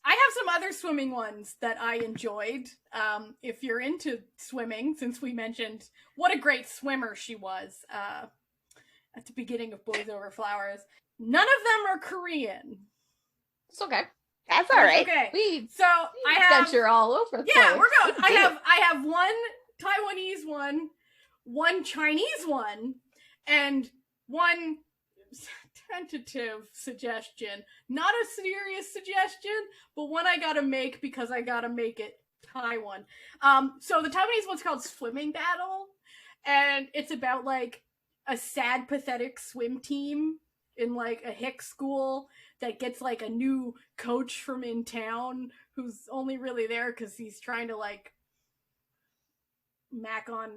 I have some other swimming ones that I enjoyed. If you're into swimming, since we mentioned what a great swimmer she was at the beginning of Boys Over Flowers, none of them are Korean. It's okay. That's all right. Okay. We I have venture all over. Yeah, we're going. I have one Taiwanese one Chinese one, and one tentative suggestion. Not a serious suggestion, but one I gotta make because I gotta make it Taiwan. So the Taiwanese one's called Swimming Battle, and it's about like a sad, pathetic swim team in like a hick school that gets like a new coach from in town who's only really there because he's trying to like mac on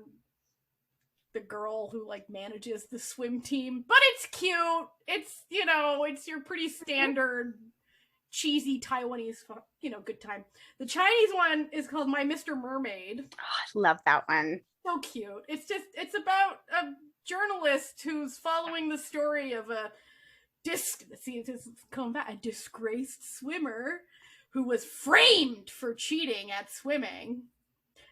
the girl who like manages the swim team. But it's cute. It's, you know, it's your pretty standard cheesy Taiwanese, you know, good time. The Chinese one is called My Mr. Mermaid. Oh, I love that one. So cute. It's about a journalist who's following the story of a disgraced swimmer who was framed for cheating at swimming,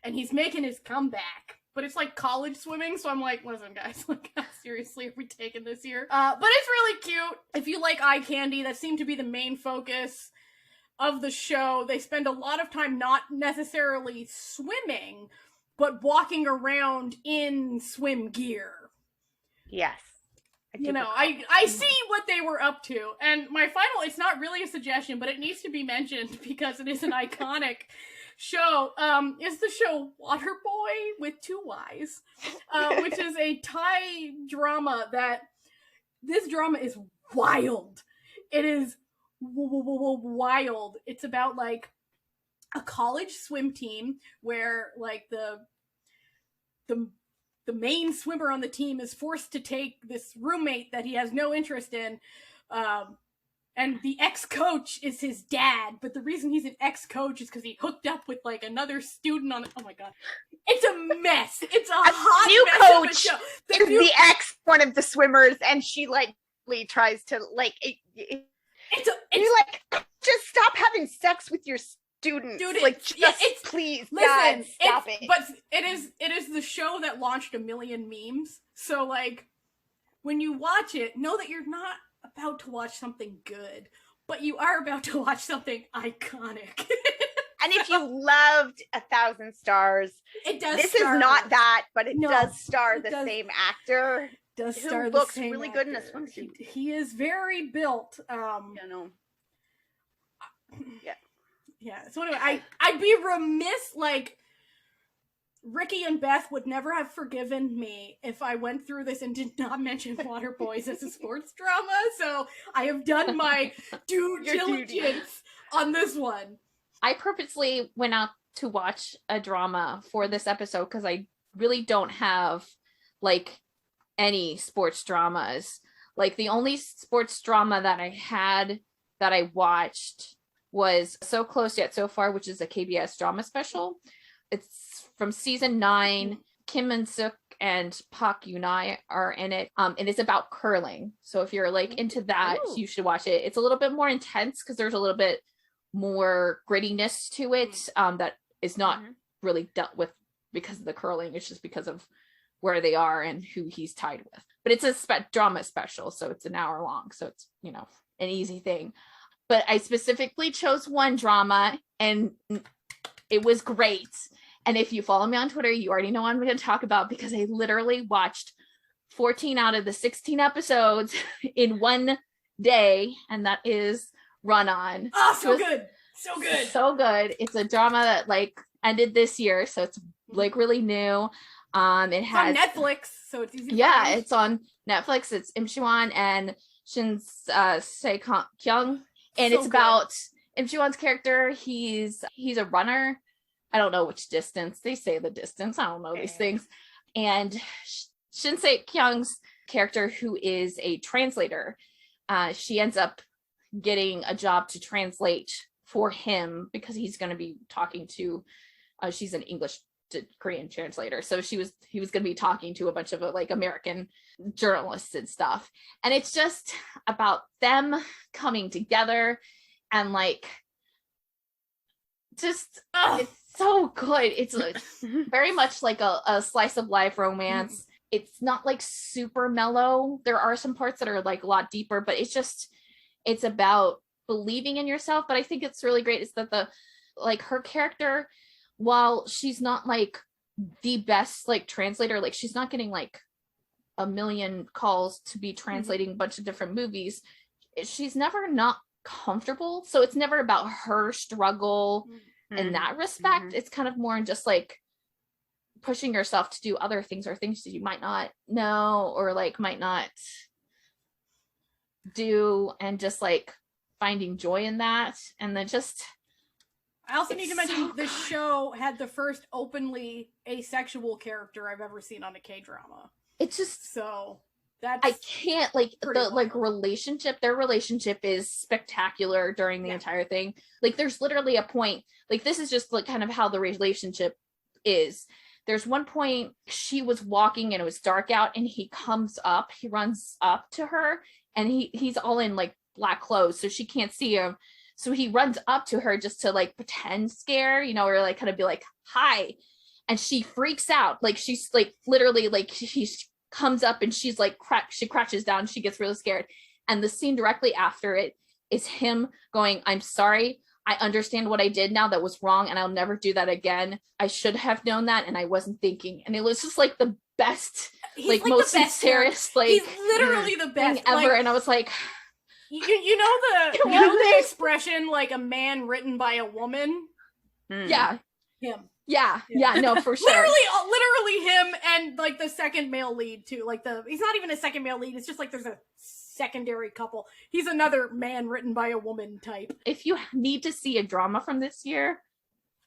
and he's making his comeback. But it's like college swimming, so I'm like, listen, guys, like, how seriously are we taking this here? But it's really cute. If you like eye candy, that seemed to be the main focus of the show. They spend a lot of time not necessarily swimming, but walking around in swim gear. Yes. You know, I see what they were up to. And my final, it's not really a suggestion, but it needs to be mentioned because it is an iconic show, is the show Waterboy with 2 Y's, which is a Thai drama that, this drama is wild. It is wild. It's about like a college swim team where like the main swimmer on the team is forced to take this roommate that he has no interest in, and the ex-coach is his dad, but the reason he's an ex-coach is because he hooked up with like another student on oh my god, it's a mess. It's a hot new mess coach of a show. is the ex one of the swimmers, and she like tries to like it's you're like, just stop having sex with your students. Like, just please, God, stop it. But it is the show that launched a million memes. So like, when you watch it, know that you're not about to watch something good, but you are about to watch something iconic. And if you loved 1,000 Stars, it does. This is not that, but it does star the does, same actor. Does who star looks the same really actor. good in a swimsuit. He is very built. You know. Yeah. Yeah. So anyway, I'd be remiss, like, Ricky and Beth would never have forgiven me if I went through this and did not mention Waterboys as a sports drama. So I have done my due diligence on this one. I purposely went out to watch a drama for this episode because I really don't have like any sports dramas. Like the only sports drama that I had that I watched was So Close Yet So Far, which is a KBS drama special. It's from season 9. Kim Min-suk and Park Yoon-hye are in it. And it's about curling. So if you're like into that, you should watch it. It's a little bit more intense because there's a little bit more grittiness to it that is not really dealt with because of the curling. It's just because of where they are and who he's tied with. But it's a drama special, so it's an hour long. So it's, you know, an easy thing. But I specifically chose one drama and it was great. And if you follow me on Twitter, you already know what I'm going to talk about because I literally watched 14 out of the 16 episodes in one day. And that is Run On. Oh, so good. So good. So good. It's a drama that like ended this year. So it's like really new. It has on Netflix, so it's easy. Yeah, it's on Netflix. It's Im Shi-won and Shin Se-kyung. And so it's about Im Shi-won's character. He's a runner. I don't know which distance. They say the distance. I don't know these things. And Shin Se-kyung's character, who is a translator, she ends up getting a job to translate for him because he's going to be talking to, she's an English to Korean translator. So he was going to be talking to a bunch of like American journalists and stuff. And it's just about them coming together and like, just, it's so good. It's very much like a slice of life romance. It's not like super mellow. There are some parts that are like a lot deeper, but it's about believing in yourself. But I think it's really great is that her character, while she's not like the best like translator, like she's not getting like a million calls to be translating a bunch of different movies, she's never not comfortable. So it's never about her struggle in that respect. It's kind of more in just like pushing yourself to do other things or things that you might not know or like might not do, and just like finding joy in that. And then just I also need to mention the show had the first openly asexual character I've ever seen on a K-drama. It's just so that's I can't like the wild. Like relationship. Their relationship is spectacular during the entire thing. Like there's literally a point. Like this is just like kind of how the relationship is. There's one point she was walking and it was dark out, and he runs up to her, and he's all in like black clothes, so she can't see him. So he runs up to her just to like pretend scare, you know, or like kind of be like, hi. And she freaks out. Like she's like literally like she comes up and she's like, she crouches down. She gets really scared. And the scene directly after it is him going, I'm sorry. I understand what I did now. That was wrong. And I'll never do that again. I should have known that. And I wasn't thinking. And it was just like the best, He's like most sincerest, like he's literally the best thing ever. Like, and I was like, you know the expression like a man written by a woman? yeah. Him. Yeah, no, for sure. Literally him and like the second male lead too. Like he's not even a second male lead. It's just like there's a secondary couple. He's another man written by a woman type. If you need to see a drama from this year,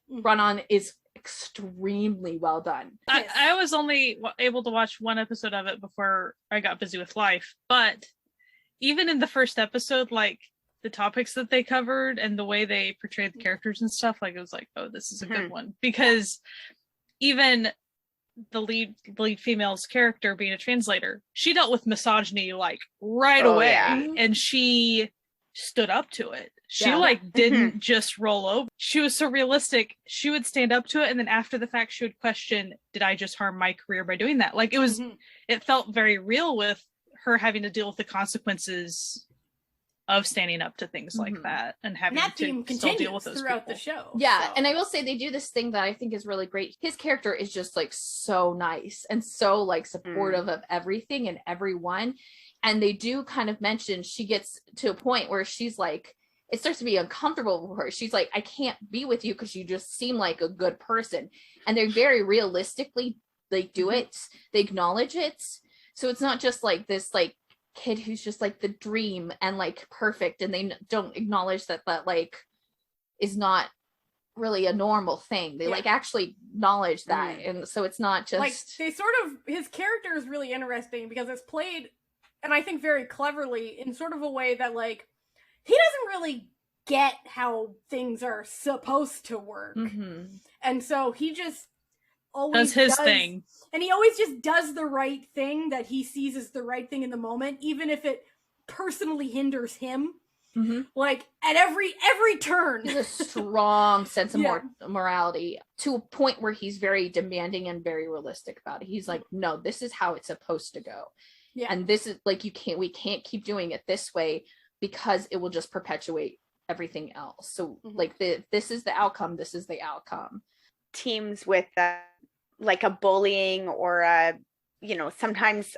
Run On is extremely well done. I was only able to watch one episode of it before I got busy with life, but even in the first episode, like the topics that they covered and the way they portrayed the characters and stuff, like it was like, oh, this is a good one. Because even the lead female's character being a translator, she dealt with misogyny like right away. Yeah. And she stood up to it. She like didn't just roll over. She was so realistic. She would stand up to it, and then after the fact she would question, did I just harm my career by doing that? Like it was it felt very real with her having to deal with the consequences of standing up to things like that and having that to theme still deal with continues those throughout people. the show. Yeah, so. and I will say they do this thing that I think is really great. His character is just like so nice and so like supportive of everything and everyone. And they do kind of mention she gets to a point where she's like, it starts to be uncomfortable for her. She's like, I can't be with you because you just seem like a good person. And they're very realistically, they do it. They acknowledge it. So it's not just like this like kid who's just like the dream and like perfect, and they don't acknowledge that like is not really a normal thing. They like actually acknowledge that. And so it's not just like they sort of, his character is really interesting because it's played, and I think very cleverly, in sort of a way that like he doesn't really get how things are supposed to work. And so he just always does his thing. And he always just does the right thing that he sees as the right thing in the moment, even if it personally hinders him. Like at every turn. He has a strong sense of morality, to a point where he's very demanding and very realistic about it. He's like, no, this is how it's supposed to go. And this is like, we can't keep doing it this way because it will just perpetuate everything else. So like this is the outcome. This is the outcome. Teams with like a bullying or a, you know, sometimes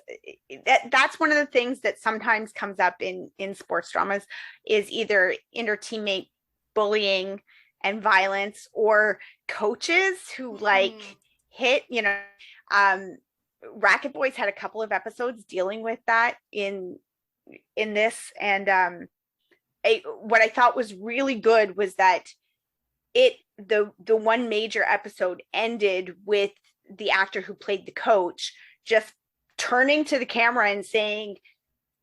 that's one of the things that sometimes comes up in sports dramas, is either inter-teammate bullying and violence, or coaches who like hit, you know. Racket Boys had a couple of episodes dealing with that in this, and what I thought was really good was that the one major episode ended with the actor who played the coach just turning to the camera and saying,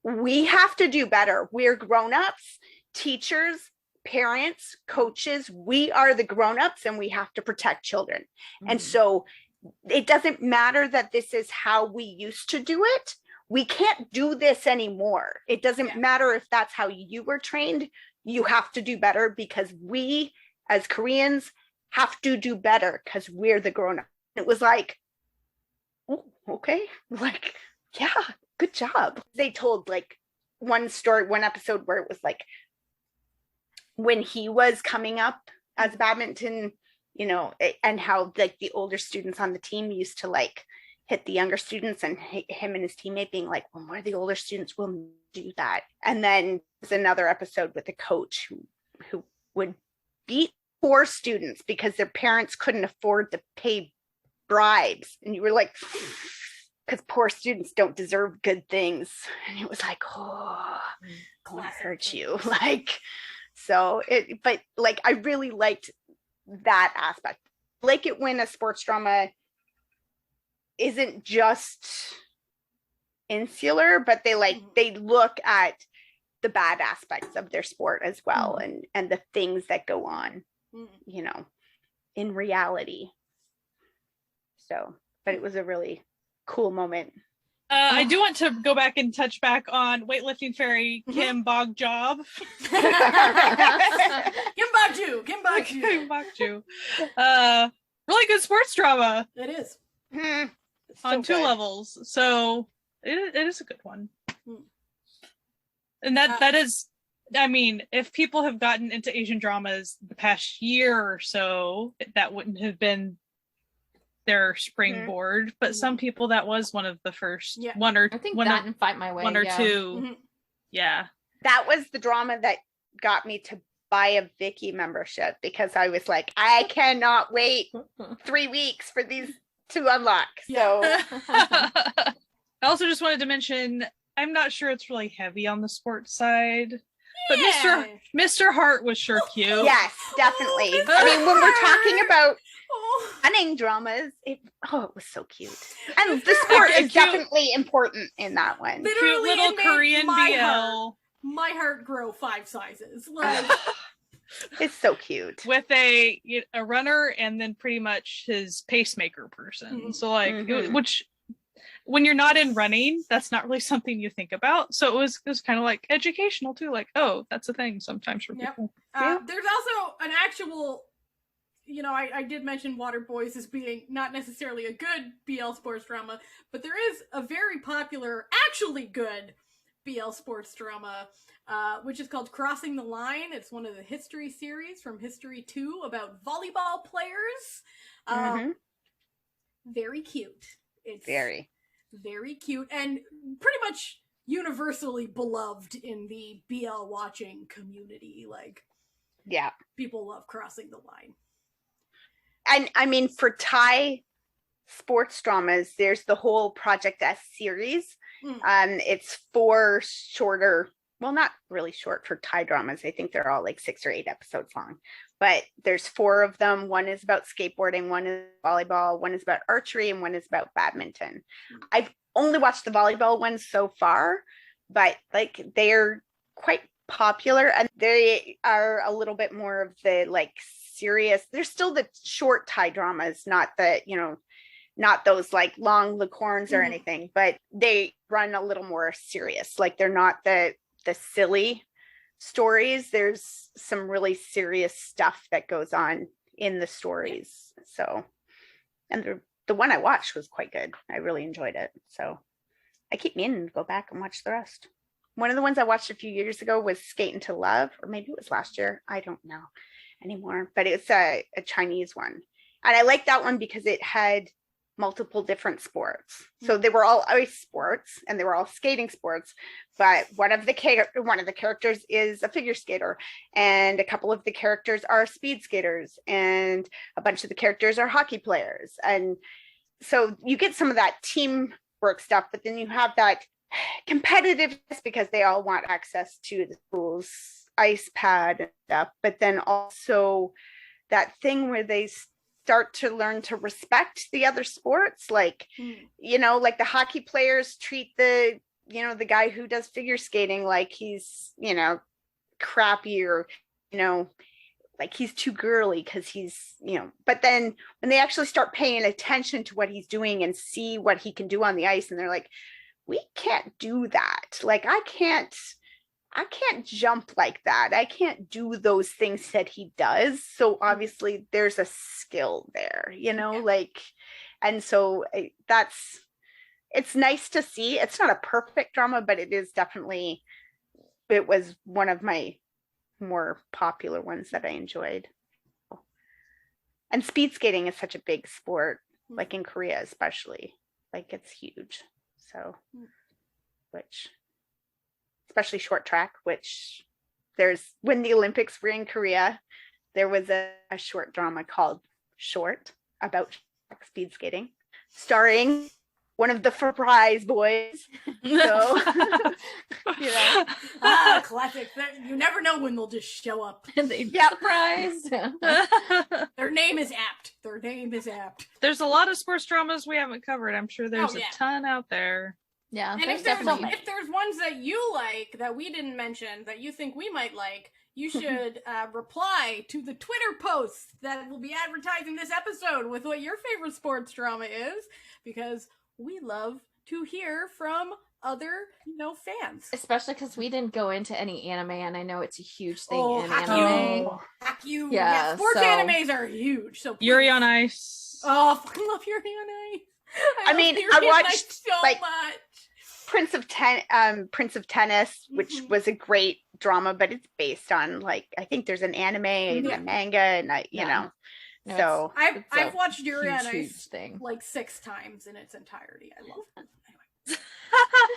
we have to do better. We're grown-ups, teachers, parents, coaches. We are the grown-ups and we have to protect children. And so it doesn't matter that this is how we used to do it. We can't do this anymore. It doesn't matter if that's how you were trained. You have to do better, because we as Koreans have to do better because we're the grown-ups. It was like, oh, okay, like, yeah, good job. They told like one episode where it was like when he was coming up as badminton, you know, and how like the older students on the team used to like hit the younger students, and him and his teammate being like, when we're the older students, we'll do that. And then there's another episode with a coach who would beat poor students because their parents couldn't afford to pay bribes. And you were like, because poor students don't deserve good things. And it was like, oh, I hurt you. Like, so but like, I really liked that aspect. Like it when a sports drama isn't just insular, but they look at the bad aspects of their sport as well, and the things that go on, you know, in reality. So, but it was a really cool moment. I do want to go back and touch back on weightlifting fairy Kim Bog Job. Kim Bok-ju. Kim Bok Ju. Really good sports drama It is. on two levels. So it is a good one. And that is, I mean, if people have gotten into Asian dramas the past year or so, that wouldn't have been their springboard. But some people, that was one of the first one or I think one that of, and Fight My Way. one or yeah. two. Yeah. That was the drama that got me to buy a Viki membership, because I was like, I cannot wait 3 weeks for these to unlock. So I also just wanted to mention, I'm not sure it's really heavy on the sports side, but Mr. Hart was sure cute. yes, definitely. I mean, when we're talking about Oh. running dramas, it was so cute. And the sport is definitely important in that one. Cute Literally, little it made Korean my BL. my heart grow 5 sizes. Like, It's so cute. With a runner and then pretty much his pacemaker person. So like, which when you're not in running, that's not really something you think about. So it was kind of like educational too. Like, oh, that's a thing sometimes for people. there's also an actual, I did mention Water Boys as being not necessarily a good BL sports drama, but there is a very popular, actually good BL sports drama, which is called Crossing the Line. It's one of the history series from History 2 about volleyball players. Very cute. It's very cute and pretty much universally beloved in the BL watching community. Like, people love Crossing the Line. And I mean, for Thai sports dramas, there's the whole Project S series. It's 4 shorter, well, not really short for Thai dramas. I think they're all like 6 or 8 episodes long, but there's 4 of them. One is about skateboarding, one is volleyball, one is about archery, and one is about badminton. I've only watched the volleyball one so far, but like they're quite popular, and they are a little bit more of the like serious. They're still the short Thai dramas, not the, not those like long licorns or anything, but they run a little more serious. Like they're not the silly stories. There's some really serious stuff that goes on in the stories. So, and the one I watched was quite good. I really enjoyed it. So I keep meaning to go back and watch the rest. One of the ones I watched a few years ago was Skate into Love, or maybe it was last year. I don't know anymore, but it's a Chinese one. And I liked that one because it had multiple different sports. So they were all ice sports and they were all skating sports, but one of the characters is a figure skater, and a couple of the characters are speed skaters, and a bunch of the characters are hockey players. And so you get some of that teamwork stuff, but then you have that competitiveness because they all want access to the school's ice pad and stuff, but then also that thing where they start to learn to respect the other sports, like like the hockey players treat the the guy who does figure skating like he's crappy, or like he's too girly because he's but then when they actually start paying attention to what he's doing and see what he can do on the ice, and they're like, we can't do that. Like I can't jump like that. I can't do those things that he does. So obviously there's a skill there, like, and so it's nice to see. It's not a perfect drama, but it was one of my more popular ones that I enjoyed. And speed skating is such a big sport, like in Korea, especially, like it's huge. So, especially short track, which when the Olympics were in Korea, there was a short drama called Short about speed skating, starring one of the Fry's boys. So, classic. You never know when they'll just show up. Surprised. Their name is apt. There's a lot of sports dramas we haven't covered. I'm sure there's a ton out there. Yeah, and if there's ones that you like that we didn't mention that you think we might like, you should reply to the Twitter post that will be advertising this episode with what your favorite sports drama is, because we love to hear from other, fans. Especially because we didn't go into any anime, and I know it's a huge thing Oh, in Haikyuu. anime. Haikyuu. Yeah, Sports so- animes are huge. So Yuri please. on Ice. Oh, I fucking love Yuri on Ice. I mean, love I Yuri on Ice watched, so like, much. Prince of Tennis, which Mhm. was a great drama, but it's based on I think there's an anime and Yeah. a manga, and No, so I've It's a watched Yuri on huge Ice thing. like 6 times in its entirety. I love it.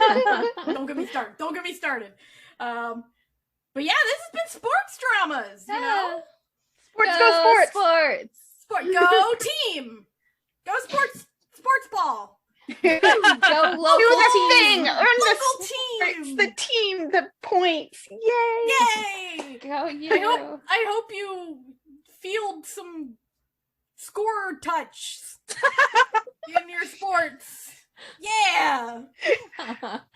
Anyway, don't get me started. Don't get me started. But yeah, this has been sports dramas. You know, sports go sports. Sports. sport go team, go sports ball. Go Do local the team. thing, earn the Local sports, team. the team, the points. Yay! Yay! Go you. I hope you field some score touch in your sports. Yeah.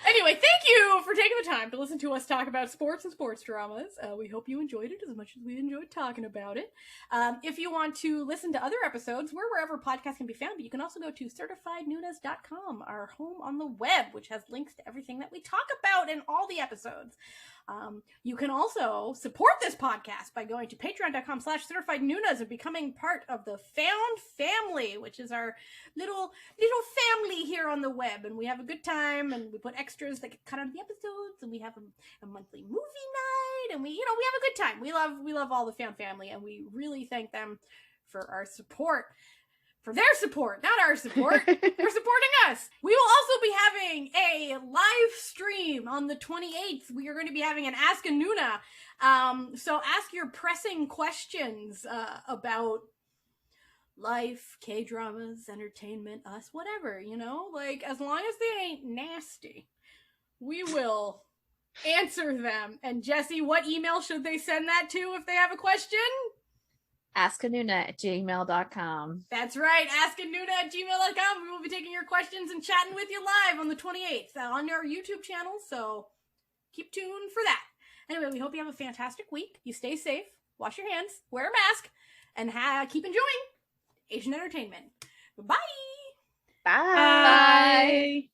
Anyway, thank you for taking the time to listen to us talk about sports and sports dramas. We hope you enjoyed it as much as we enjoyed talking about it. If you want to listen to other episodes, we're wherever podcasts can be found, but you can also go to certifiednunas.com, our home on the web, which has links to everything that we talk about in all the episodes. You can also support this podcast by going to patreon.com/certifiednunas and becoming part of the Found Family, which is our little family here on the web. And we have a good time, and we put extras that get cut out of the episodes, and we have a monthly movie night, and we have a good time. We love all the Found Family, and we really thank them for our support. For their support, not our support. They're supporting us. We will also be having a live stream on the 28th. We are going to be having an Ask a Nuna. So ask your pressing questions about life, K-dramas, entertainment, us, whatever, as long as they ain't nasty, we will answer them. And Jesse, what email should they send that to if they have a question? askanuna@gmail.com. That's right, askanuna@gmail.com. We will be taking your questions and chatting with you live on the 28th on our YouTube channel, so keep tuned for that. Anyway, we hope you have a fantastic week. You stay safe, wash your hands, wear a mask, and keep enjoying Asian entertainment. Bye! Bye. Bye.